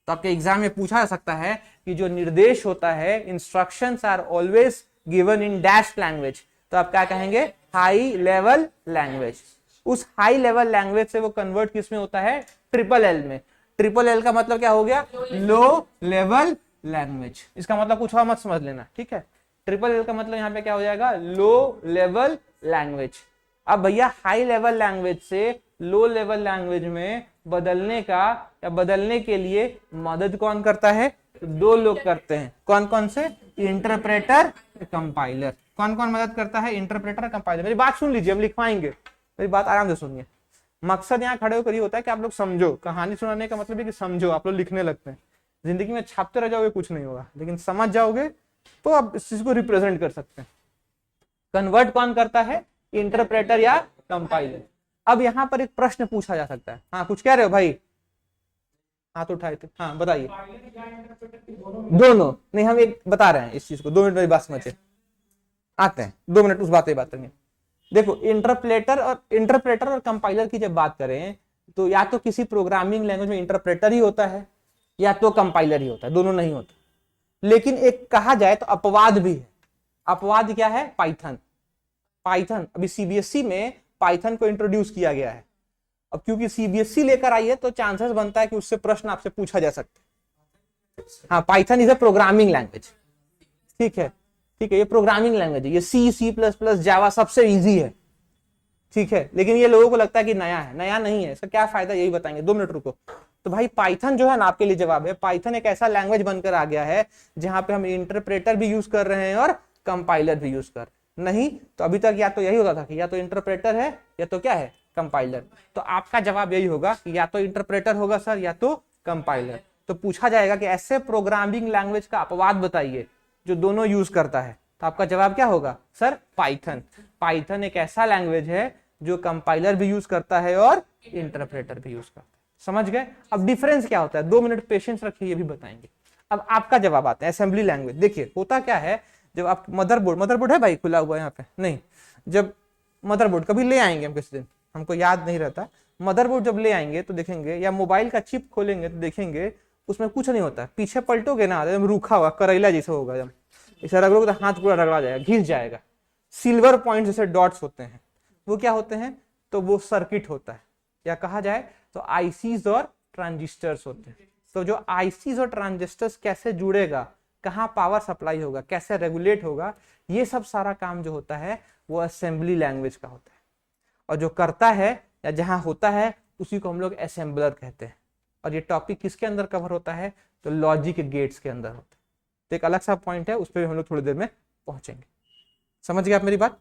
तो आपके एग्जाम में पूछा जा सकता है कि जो निर्देश होता है, instructions are always given in dash language, तो आप क्या कहेंगे? High level language. उस हाई लेवल लैंग्वेज से वो कन्वर्ट किस में होता है? ट्रिपल एल में। ट्रिपल एल का मतलब क्या हो गया? Low level language. इसका मतलब कुछ और मत समझ लेना, ठीक है। ट्रिपल एल का मतलब यहाँ पे क्या हो जाएगा? लो लेवल लैंग्वेज। अब भैया हाई लेवल लैंग्वेज से लो लेवल लैंग्वेज में बदलने का या बदलने के लिए मदद कौन करता है? तो दो लोग करते हैं। कौन कौन से? Interpreter, compiler. कौन कौन मदद करता है? Interpreter, compiler. मेरी बात सुन लीजिए, हम लिखवाएंगे, मेरी बात आराम से सुनिए। मकसद यहाँ खड़े होकर ये होता है कि आप लोग समझो। कहानी सुनाने का मतलब है कि समझो। आप लोग लिखने लगते हैं, जिंदगी में छापते रह जाओगे कुछ नहीं होगा, लेकिन समझ जाओगे तो आप इस चीज को रिप्रेजेंट कर सकते हैं। कन्वर्ट कौन करता है? इंटरप्रेटर या कंपाइलर। अब यहाँ पर एक प्रश्न पूछा जा सकता है। हाँ, कुछ कह रहे हो भाई? हाथ उठाए थे, हाँ बताइए। दोनों नहीं, हम एक बता रहे हैं इस चीज को। 2 मिनट मेरी बात समझिए, आते हैं 2 मिनट उस बात पे बात करेंगे। देखो, इंटरप्रेटर और कंपाइलर की जब बात करें तो या तो किसी प्रोग्रामिंग लैंग्वेज में इंटरप्रेटर ही होता है या तो कंपाइलर ही होता है, दोनों नहीं होता। लेकिन एक कहा जाए तो अपवाद भी है। अपवाद क्या है? पाइथन। पाइथन अभी सीबीएसई में पाइथन को इंट्रोड्यूस किया गया है। अब क्योंकि सीबीएसई लेकर आई है तो चांसेस बनता है कि उससे प्रश्न आपसे पूछा जा सकता है। हाँ, Python is a programming language, ठीक है, ठीक है, ये प्रोग्रामिंग लैंग्वेज है। ये सी प्लस प्लस जावा सबसे इजी है, ठीक है। लेकिन ये लोगों को लगता है कि नया है, नया नहीं है। इसका क्या फायदा, यही बताएंगे। 2 मिनट रुको। तो भाई पाइथन जो है ना, आपके लिए जवाब है, पाइथन एक ऐसा लैंग्वेज बनकर आ गया है जहां पे हम इंटरप्रेटर भी यूज कर रहे हैं और कंपाइलर भी यूज कर रहे हैं। नहीं तो अभी तक या तो यही होता था कि या तो इंटरप्रेटर है या तो क्या है? कंपाइलर। तो आपका जवाब यही होगा कि या तो इंटरप्रेटर होगा सर या तो कंपाइलर। तो पूछा जाएगा कि ऐसे प्रोग्रामिंग लैंग्वेज का अपवाद बताइए जो दोनों यूज करता है, तो आपका जवाब क्या होगा? Sir Python. पाइथन एक ऐसा लैंग्वेज है जो कंपाइलर भी यूज करता है और इंटरप्रेटर भी यूज करता है। समझ गए? अब डिफरेंस क्या होता है? 2 मिनट पेशेंस रखिए, ये भी बताएंगे। अब आपका जवाब आता है असेंबली लैंग्वेज। देखिए होता क्या है, जब आप मदरबोर्ड है भाई खुला हुआ यहाँ पे? नहीं, जब मदरबोर्ड कभी ले आएंगे हम किसी दिन, हमको याद नहीं रहता। मदरबोर्ड जब ले आएंगे तो देखेंगे, या मोबाइल का चिप खोलेंगे तो देखेंगे उसमें कुछ नहीं होता। पीछे पलटोगे ना, एकदम रूखा हुआ करेला जैसे होगा, जब इसे रगड़ोगे तो हाथ पूरा रगड़ा जाएगा, घिस जाएगा। सिल्वर पॉइंट जैसे डॉट्स होते हैं, वो क्या होते हैं? तो वो सर्किट होता है, या कहा जाए तो आईसीज और ट्रांजिस्टर्स होते हैं। तो जो आईसीज और ट्रांजिस्टर्स कैसे जुड़ेगा, कहाँ पावर सप्लाई होगा, कैसे रेगुलेट होगा, ये सब सारा काम जो होता है वो असेंबली लैंग्वेज का होता है। और जो करता है या जहां होता है उसी को हम लोग असेंबलर कहते हैं। और ये टॉपिक किसके अंदर कवर होता है? तो लॉजिक गेट्स के अंदर होता है। तो एक अलग सा पॉइंट है, उस पर हम लोग थोड़ी देर में पहुंचेंगे। समझ गए आप मेरी बात?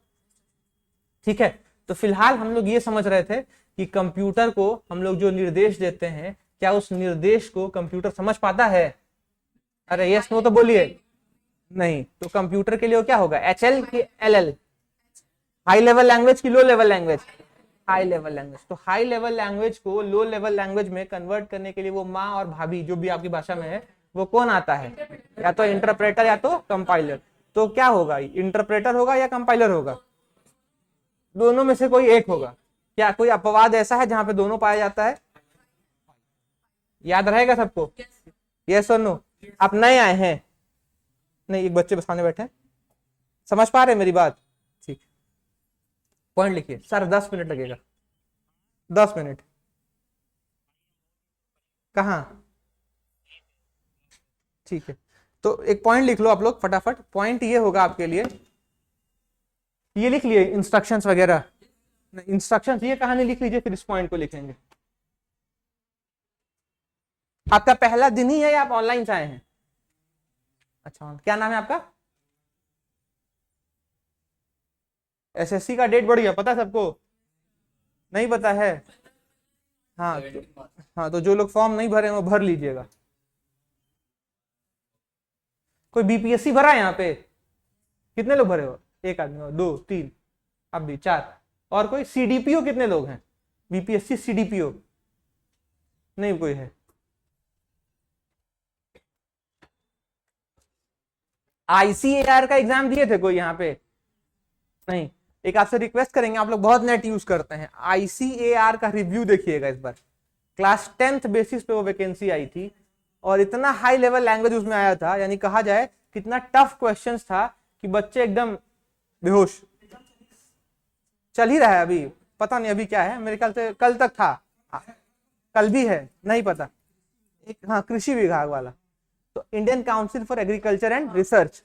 ठीक है। तो फिलहाल हम लोग ये समझ रहे थे कि कंप्यूटर को हम लोग जो निर्देश देते हैं, क्या उस निर्देश को कंप्यूटर समझ पाता है? अरे यस नो तो बोलिए। नहीं, तो कंप्यूटर के लिए वो क्या होगा? HL की LL? हाई लेवल लैंग्वेज की लो level language? High level language. तो हाई लेवल लैंग्वेज को लो लेवल लैंग्वेज में कन्वर्ट करने के लिए वो माँ और भाभी जो भी आपकी भाषा में है, वो कौन आता है? या तो इंटरप्रेटर या तो कंपाइलर। तो क्या होगा? इंटरप्रेटर होगा या कंपाइलर होगा? दोनों में से कोई एक होगा। क्या कोई अपवाद ऐसा है जहां पे दोनों पाया जाता है? याद रहेगा सबको? यस और नो? आप नए आए हैं? नहीं, एक बच्चे सामने बैठे हैं, समझ पा रहे मेरी बात? ठीक, पॉइंट लिखिए। सर 10 मिनट लगेगा। 10 मिनट कहाँ? ठीक है, तो एक पॉइंट लिख लो आप लोग फटाफट। पॉइंट ये होगा आपके लिए, ये लिख लिए इंस्ट्रक्शंस वगैरह। इंस्ट्रक्शंस ये कहानी लिख लीजिए, फिर इस पॉइंट को लिखेंगे। आपका पहला दिन ही है या आप ऑनलाइन से आए हैं? अच्छा, क्या नाम है आपका? एसएससी का डेट बढ़ गया, पता है सबको? नहीं पता है? हाँ हाँ, तो जो लोग फॉर्म नहीं भरे वो भर लीजिएगा। कोई बीपीएससी भरा है यहाँ पे? कितने लोग भरे हो? एक आदमी हो, 2 3, अब भी 4। और कोई सीडीपीओ कितने लोग हैं? बीपीएससी सीडीपीओ नहीं कोई है? ICAR का एग्जाम दिए थे कोई यहाँ पे? नहीं। एक आपसे रिक्वेस्ट करेंगे, आप लोग बहुत नेट यूज करते हैं, ICAR का रिव्यू देखिएगा इस बार। क्लास 10th बेसिस पे वो वैकेंसी आई थी और इतना हाई लेवल लैंग्वेज उसमें आया था, यानी कहा जाए कितना टफ क्वेश्चंस था कि बच्चे एकदम बेहोश। चल ही रहा है अभी, पता नहीं अभी क्या है, मेरे ख्याल से कल तक था, कल भी है, नहीं पता। एक हाँ, कृषि विभाग वाला, तो Indian council for agriculture and research.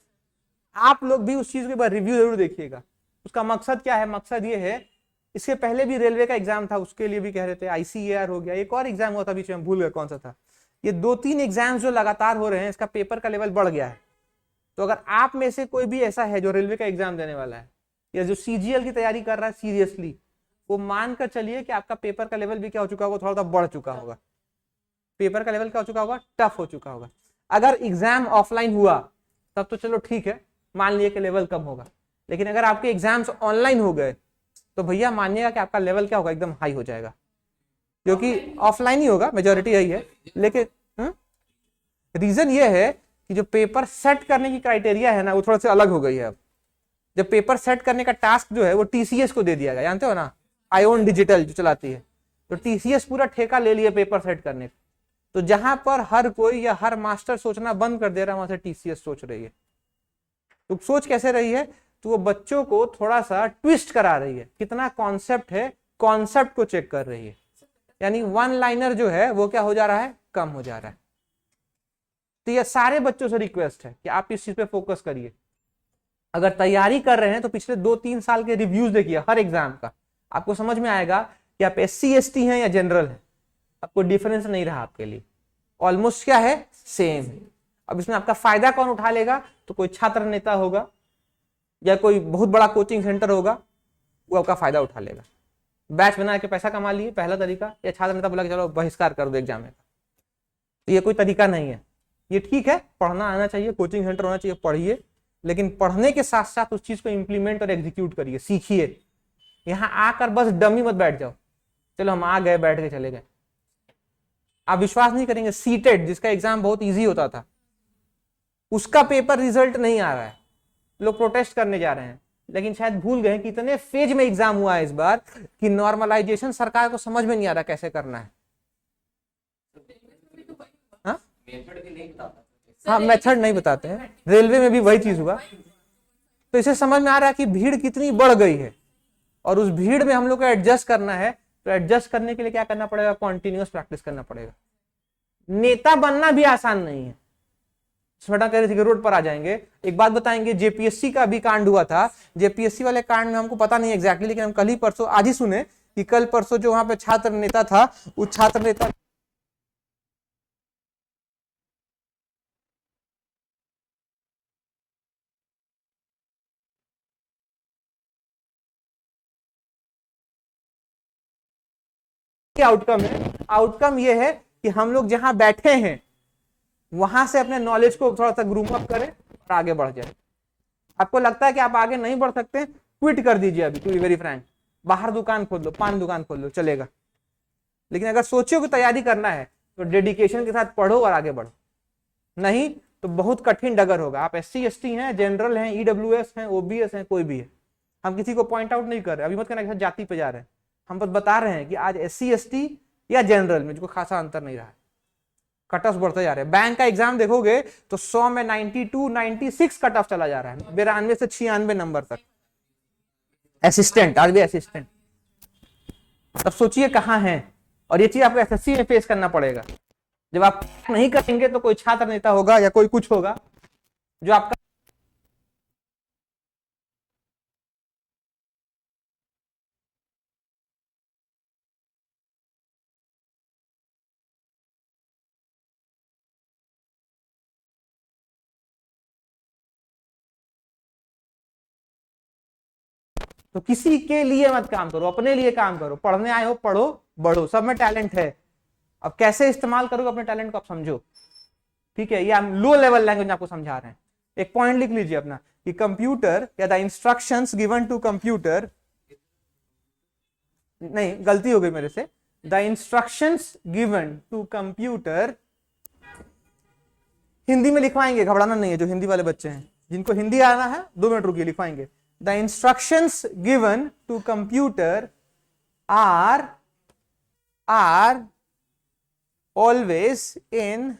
आप लोग भी उस चीज के बाद रिव्यू जरूर देखिएगा। उसका मकसद क्या है? मकसद ये है, इसके पहले भी रेलवे का एग्जाम था, उसके लिए भी कह रहे थे, ICAR हो गया, एक और एग्जाम हुआ था बीच में, भूल गए कौन सा था। ये 2-3 एग्जाम्स जो लगातार हो रहे हैं, इसका पेपर का लेवल बढ़ गया है। तो अगर आप में से कोई भी ऐसा है जो रेलवे का एग्जाम देने वाला है या जो CGL की तैयारी कर रहा है सीरियसली, वो मानकर चलिए कि आपका पेपर का लेवल भी क्या हो चुका होगा, थोड़ा सा बढ़ चुका होगा। पेपर का लेवल क्या हो चुका होगा? टफ हो चुका होगा। अगर एग्जाम ऑफलाइन हुआ तब तो चलो ठीक है, मान लिया कि लेवल कम होगा, लेकिन अगर आपके एग्जाम्स ऑनलाइन हो गए तो भैया मानिएगा कि आपका लेवल क्या होगा, एकदम हाई हो जाएगा, क्योंकि ऑफलाइन ही होगा, मेजोरिटी यही है। लेकिन रीजन ये है कि जो पेपर सेट करने की क्राइटेरिया है ना, वो थोड़ा सा अलग हो गई है अब। जब पेपर सेट करने का टास्क जो है वो TCS को दे दिया गया, जानते हो ना, आयोन डिजिटल जो चलाती है, तो TCS पूरा ठेका ले लिया पेपर सेट करने का। तो जहां पर हर कोई या हर मास्टर सोचना बंद कर दे रहा है, वहां से TCS सोच रही है। तो सोच कैसे रही है? तो वो बच्चों को थोड़ा सा ट्विस्ट करा रही है, कितना कॉन्सेप्ट है, कॉन्सेप्ट को चेक कर रही है, यानी वन लाइनर जो है वो क्या हो जा रहा है, कम हो जा रहा है। तो ये सारे बच्चों से रिक्वेस्ट है कि आप इस चीज पे फोकस करिए। अगर तैयारी कर रहे हैं तो पिछले 2-3 साल के रिव्यूज देखिए हर एग्जाम का, आपको समझ में आएगा कि आप SC ST हैं या जनरल हैं, आपको डिफरेंस नहीं रहा आपके लिए, ऑलमोस्ट क्या है, सेम है। अब इसमें आपका फायदा कौन उठा लेगा? तो कोई छात्र नेता होगा या कोई बहुत बड़ा कोचिंग सेंटर होगा, वो आपका फायदा उठा लेगा। बैच बना के पैसा कमा लिए, पहला तरीका, या छात्र नेता बोला कि चलो बहिष्कार कर दो एग्जाम का, तो ये कोई तरीका नहीं है। ये ठीक है, पढ़ना आना चाहिए, कोचिंग सेंटर होना चाहिए, पढ़िए, लेकिन पढ़ने के साथ साथ उस चीज को इंप्लीमेंट और एग्जीक्यूट करिए, सीखिए। यहाँ आकर बस डमी मत बैठ जाओ, चलो हम आ गए, बैठ के चले गए। आप विश्वास नहीं करेंगे, सीटेट जिसका एग्जाम बहुत इजी होता था, उसका पेपर रिजल्ट नहीं आ रहा है, लोग प्रोटेस्ट करने जा रहे हैं, लेकिन शायद भूल गए कि इतने फेज में एग्जाम हुआ है इस बार कि नॉर्मलाइजेशन सरकार को समझ में नहीं आ रहा कैसे करना है। हाँ, मेथड नहीं बताते हैं, रेलवे में भी वही चीज हुआ। तो इसे समझ में आ रहा है कि भीड़ कितनी बढ़ गई है और उस भीड़ में हम लोग को एडजस्ट करना है। तो एडजस्ट करने के लिए क्या करना पड़ेगा? कॉन्टिन्यूअस प्रैक्टिस करना पड़ेगा। नेता बनना भी आसान नहीं है। छोटा कह रहे थे कि रोड पर आ जाएंगे। एक बात बताएंगे, JPSC का भी कांड हुआ था। JPSC वाले कांड में हमको पता नहीं एग्जैक्टली, लेकिन हम कल ही परसों, आज ही सुने कि कल परसों जो वहां पे छात्र नेता था, उस छात्र नेता आउटकम है, आउटकम ये है कि हम लोग जहां बैठे हैं वहां से अपने नॉलेज को थोड़ा सा ग्रूम अप करें और आगे बढ़ जाए। आपको लगता है कि आप आगे नहीं बढ़ सकते, क्विट कर दीजिए अभी, टू बी वेरी फ्रैंक। बाहर दुकान खोल लो, पान दुकान खोल लो, चलेगा। लेकिन अगर सोचो कि तैयारी करना है तो डेडिकेशन के साथ पढ़ो और आगे बढ़ो, नहीं तो बहुत कठिन डगर होगा। आप SC ST हैं, जनरल हैं, EWS हैं, OBS हैं, कोई भी है, हम किसी को पॉइंट आउट नहीं कर रहे, अभी मत कहना कि जाति पे जा रहे हैं, हम बस बता रहे हैं कि आज SC ST या जनरल में जो खासा अंतर नहीं रहा है, कट ऑफ बढ़ते जा रहे हैं। बैंक का एग्जाम देखोगे तो 100 में 92 96 कट ऑफ चला जा रहा है, 92 से 96 नंबर तक। असिस्टेंट, RBI असिस्टेंट, तब सोचिए कहाँ है। और ये चीज आपको SSC में फेस करना पड़ेगा। जब आप नहीं करेंगे तो कोई छात्र नेता होगा या कोई कुछ होगा जो आपका तो किसी के लिए मत काम करो, अपने लिए काम करो। पढ़ने आए हो, पढ़ो, बढ़ो, सब में टैलेंट है। अब कैसे इस्तेमाल करोगे अपने टैलेंट को आप समझो, ठीक है। ये हम लो लेवल लैंग्वेज आपको समझा रहे हैं। एक पॉइंट लिख लीजिए अपना कि कंप्यूटर या the instructions given to computer, नहीं गलती हो गई मेरे से, the instructions given to computer, Hindi में लिखवाएंगे, घबराना नहीं है जो हिंदी वाले बच्चे हैं, जिनको हिंदी आना है 2 मिनट रुकिए, लिखवाएंगे। The instructions given to computer are always in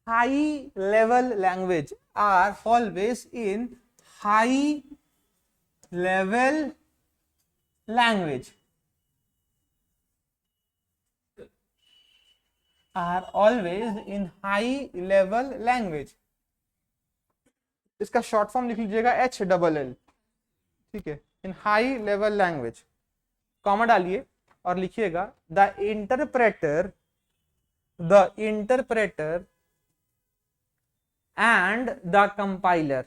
high level language, are always in high level language, are always in high level language। इसका शॉर्ट फॉर्म लिख लीजिएगा HLL, ठीक है, इन हाई लेवल लैंग्वेज, कॉमा डालिए और लिखिएगा the interpreter and the compiler,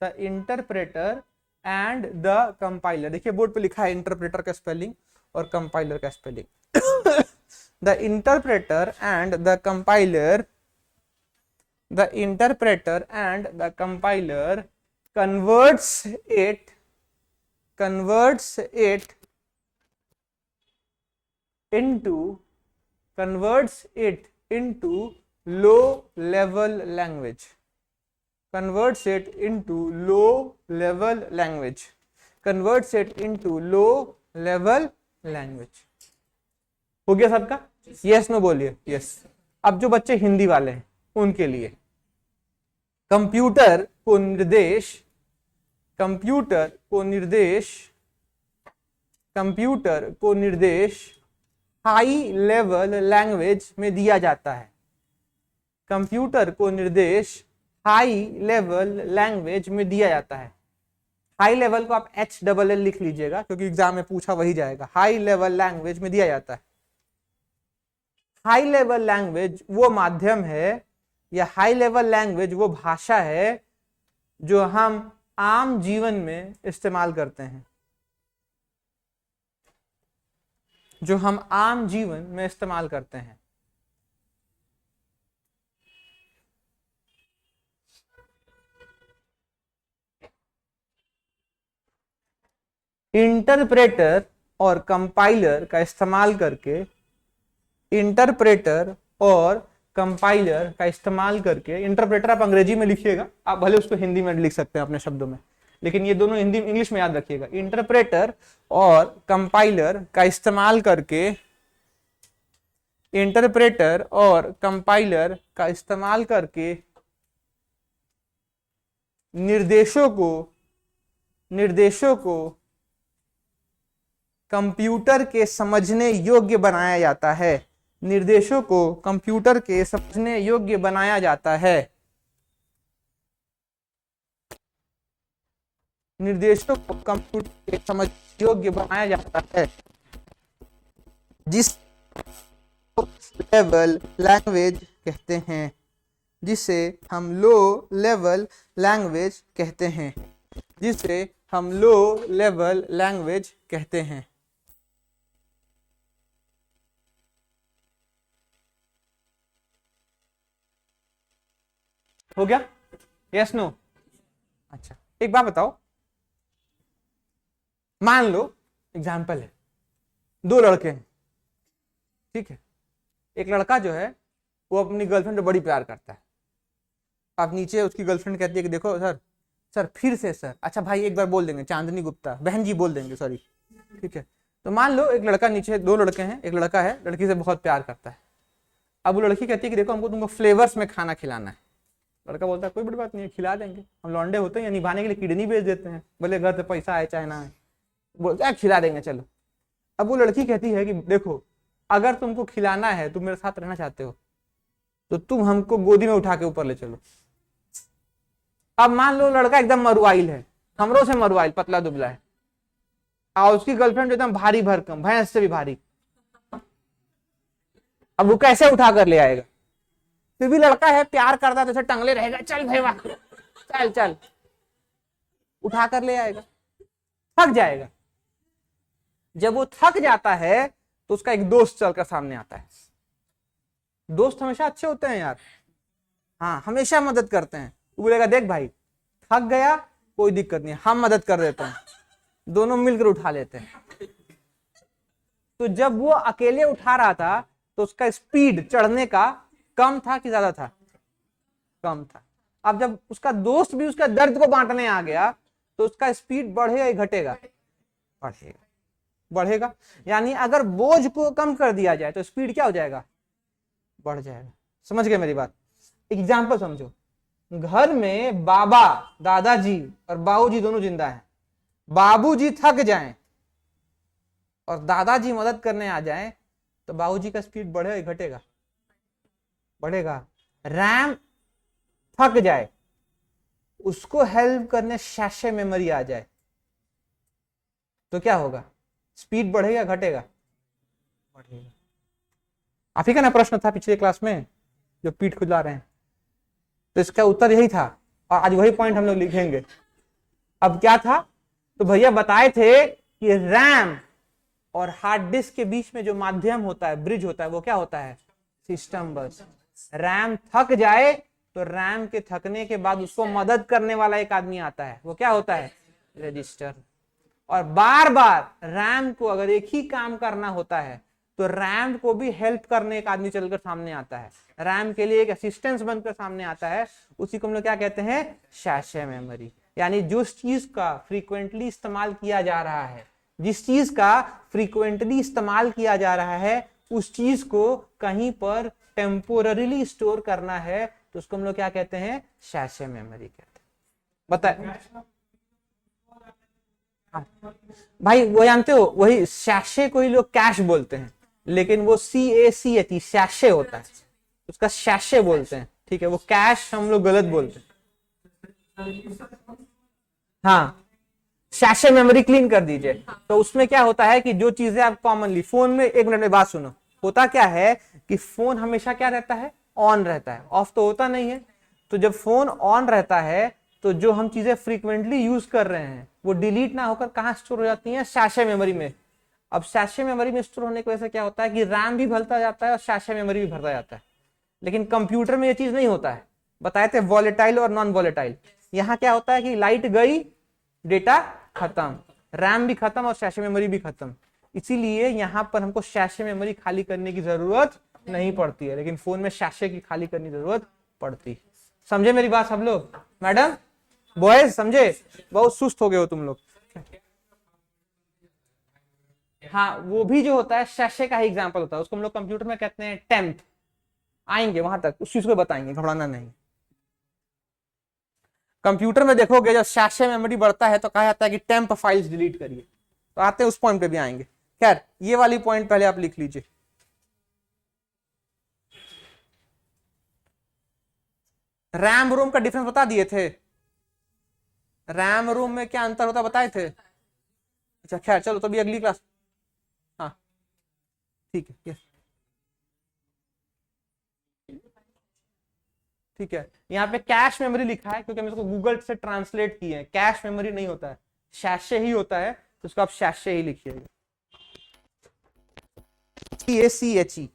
the interpreter and the compiler. देखिए बोर्ड पे लिखा है इंटरप्रेटर का स्पेलिंग और कंपाइलर का spelling. The interpreter and the compiler, the interpreter and the compiler converts it into low level language, converts it into low level language। हो गया सबका? यस नो बोलिए। यस। अब जो बच्चे हिंदी वाले हैं उनके लिए कंप्यूटर को निर्देश हाई लेवल लैंग्वेज में दिया जाता है। कंप्यूटर को निर्देश हाई लेवल लैंग्वेज में दिया जाता है। हाई लेवल को आप HLL लिख लीजिएगा क्योंकि एग्जाम में पूछा वही जाएगा। हाई लेवल लैंग्वेज में दिया जाता है। हाई लेवल लैंग्वेज वो माध्यम है या हाई लेवल लैंग्वेज वो भाषा है जो हम आम जीवन में इस्तेमाल करते हैं, जो हम आम जीवन में इस्तेमाल करते हैं। इंटरप्रेटर और कंपाइलर का इस्तेमाल करके, इंटरप्रेटर इंटरप्रेटर आप अंग्रेजी में लिखिएगा, आप भले उसको हिंदी में लिख सकते हैं अपने शब्दों में, लेकिन ये दोनों हिंदी इंग्लिश में याद रखिएगा। इंटरप्रेटर और कंपाइलर का इस्तेमाल करके, निर्देशों को कंप्यूटर के समझने योग्य बनाया जाता है। निर्देशों को कंप्यूटर के समझने योग्य बनाया जाता है। निर्देशों को कंप्यूटर के समझ योग्य बनाया जाता है, जिस लेवल लैंग्वेज कहते हैं, जिसे हम लो लेवल लैंग्वेज कहते हैं, जिसे हम लो लेवल लैंग्वेज कहते हैं। हो गया? Yes no? अच्छा, एक बात बताओ, मान लो एग्जाम्पल है, 2 लड़के हैं, ठीक है। एक लड़का जो है वो अपनी गर्लफ्रेंड को बड़ी प्यार करता है। अब नीचे उसकी गर्लफ्रेंड कहती है कि देखो सर फिर से सर, अच्छा भाई एक बार बोल देंगे, चांदनी गुप्ता, बहन जी बोल देंगे, सॉरी, ठीक है। तो मान लो एक लड़का, नीचे 2 लड़के हैं, एक लड़का है, लड़की से बहुत प्यार करता है। अब वो लड़की कहती है कि देखो हमको तुमको फ्लेवर्स में खाना खिलाना है। लड़का बोलता है कोई बड़ी बात नहीं है, खिला देंगे, हम लौंडे होते हैं, निभाने के लिए किडनी बेच देते हैं, भले घर से पैसा आए चाहे ना आए, बोलता है खिला देंगे चलो। अब वो लड़की कहती है कि देखो अगर तुमको खिलाना है, तुम मेरे साथ रहना चाहते हो, तो तुम हमको गोदी में उठा के ऊपर ले चलो। अब मान लो लड़का एकदम मरुआइल है, हमरों से मरुआइल, पतला दुबला है, और उसकी गर्लफ्रेंड एकदम भारी भरकम, भैंस से भी भारी। अब वो कैसे उठा कर ले आएगा? फिर भी लड़का है, प्यार करता है, तो टंगले रहेगा, चल भाई वाह, चल चल, उठा कर ले आएगा, थक जाएगा। जब वो थक जाता है तो उसका एक दोस्त चलकर सामने आता है। दोस्त हमेशा अच्छे होते हैं यार, हाँ, हमेशा मदद करते हैं। वो बोलेगा देख भाई थक गया, कोई दिक्कत नहीं, हम मदद कर देते हैं, दोनों मिलकर उठा लेते हैं। तो जब वो अकेले उठा रहा था तो उसका स्पीड चढ़ने का कम था कि ज्यादा था? कम था। अब जब उसका दोस्त भी उसका दर्द को बांटने आ गया तो उसका स्पीड बढ़ेगा या घटेगा? बढ़ेगा। बढ़ेगा, यानी अगर बोझ को कम कर दिया जाए तो स्पीड क्या हो जाएगा? बढ़ जाएगा। समझ गए मेरी बात? एग्जाम्पल समझो, घर में बाबा, दादाजी और बाबूजी दोनों जिंदा हैं। बाबूजी थक जाएं और दादाजी मदद करने आ जाएं तो बाबूजी का स्पीड बढ़ेगा या घटेगा? बढ़ेगा। रैम थक जाए, उसको हेल्प करने शैशे मेमोरी आ जाए तो क्या होगा? स्पीड बढ़ेगा या घटेगा? बढ़ेगा। आप ही का ना प्रश्न था पिछले क्लास में जो पीठ खुला रहे हैं, तो इसका उत्तर यही था और आज वही पॉइंट हम लोग लिखेंगे। अब क्या था? तो भैया बताए थे कि रैम और हार्ड डिस्क के बीच में जो माध्यम होता है, ब्रिज होता है, वो क्या होता है? सिस्टम बस। रैम थक जाए तो रैम के थकने के बाद उसको मदद करने वाला एक आदमी आता है, वो क्या होता है? रजिस्टर। और बार बार रैम को अगर एक ही काम करना होता है तो रैम को भी हेल्प करने एक आदमी चलकर सामने आता है, रैम के लिए एक असिस्टेंस बनकर सामने आता है, उसी को हम लोग क्या कहते हैं? शैशे मेमोरी। यानी जिस चीज का फ्रीक्वेंटली इस्तेमाल किया जा रहा है, जिस चीज का फ्रीक्वेंटली इस्तेमाल किया जा रहा है उस चीज को कहीं पर टेम्पोररीली स्टोर करना है तो उसको हम लोग क्या कहते हैं? शैशे मेमोरी कहते हैं। बताए भाई, वो जानते हो, वही शैशे को ही लोग कैश बोलते हैं, लेकिन वो CACH शैशे होता है, उसका शैशे बोलते हैं, ठीक है? वो कैश हम लोग गलत बोलते हैं। हाँ, शैशे मेमोरी क्लीन कर दीजिए। तो उसमें क्या होता है कि जो चीजें आप कॉमनली फोन में, एक मिनट में बात सुनो, होता क्या है कि फोन हमेशा क्या रहता है? ऑन रहता है, ऑफ तो होता नहीं है। तो जब फोन ऑन रहता है तो जो हम चीजें फ्रीक्वेंटली यूज कर रहे हैं वो डिलीट ना होकर कहाँ स्टोर हो जाती हैं? शैशे मेमोरी में। अब शैशे मेमोरी में स्टोर होने की वजह से क्या होता है कि रैम भी भरता जाता है और शैशे मेमोरी भी भरता जाता है। लेकिन कंप्यूटर में ये चीज नहीं होता है। बताए थे वॉलेटाइल और नॉन वॉलेटाइल। यहाँ क्या होता है कि लाइट गई, डेटा खत्म, रैम भी खत्म और शैशे मेमोरी भी खत्म। इसीलिए यहाँ पर हमको शैशे मेमोरी खाली करने की जरूरत नहीं पड़ती है, लेकिन फोन में शैशे की खाली करने की जरूरत पड़ती है। समझे मेरी बात सब लोग? मैडम, बॉयज, समझे? बहुत सुस्त हो गए हो तुम लोग। हाँ, वो भी जो होता है शैशे का ही एग्जांपल होता है, उसको हम लोग कंप्यूटर में कहते हैं टेम्प। आएंगे वहां तक, उस चीज को बताएंगे, घबराना नहीं। कंप्यूटर में देखोगे जब शैशे मेमोरी बढ़ता है तो कहा जाता है कि टेम्प फाइल्स डिलीट करिए। तो आते हैं उस पॉइंट पे भी आएंगे। खैर, ये वाली पॉइंट पहले आप लिख लीजिए। रैम रोम का डिफरेंस बता दिए थे। रैम रोम में क्या अंतर होता बताए थे? अच्छा खैर, चलो तो भी अगली क्लास। हाँ ठीक है, यस ठीक है। यहाँ पे कैश मेमोरी लिखा है क्योंकि हम इसको गूगल से ट्रांसलेट किए हैं। कैश मेमोरी नहीं होता है, शैशे ही होता है, तो उसको आप शैशे ही लिखिएगा। CACHE,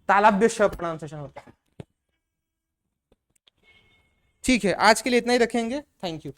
तालव्य शब्द प्रोनाउंसिएशन होता है। ठीक है, आज के लिए इतना ही रखेंगे। Thank you.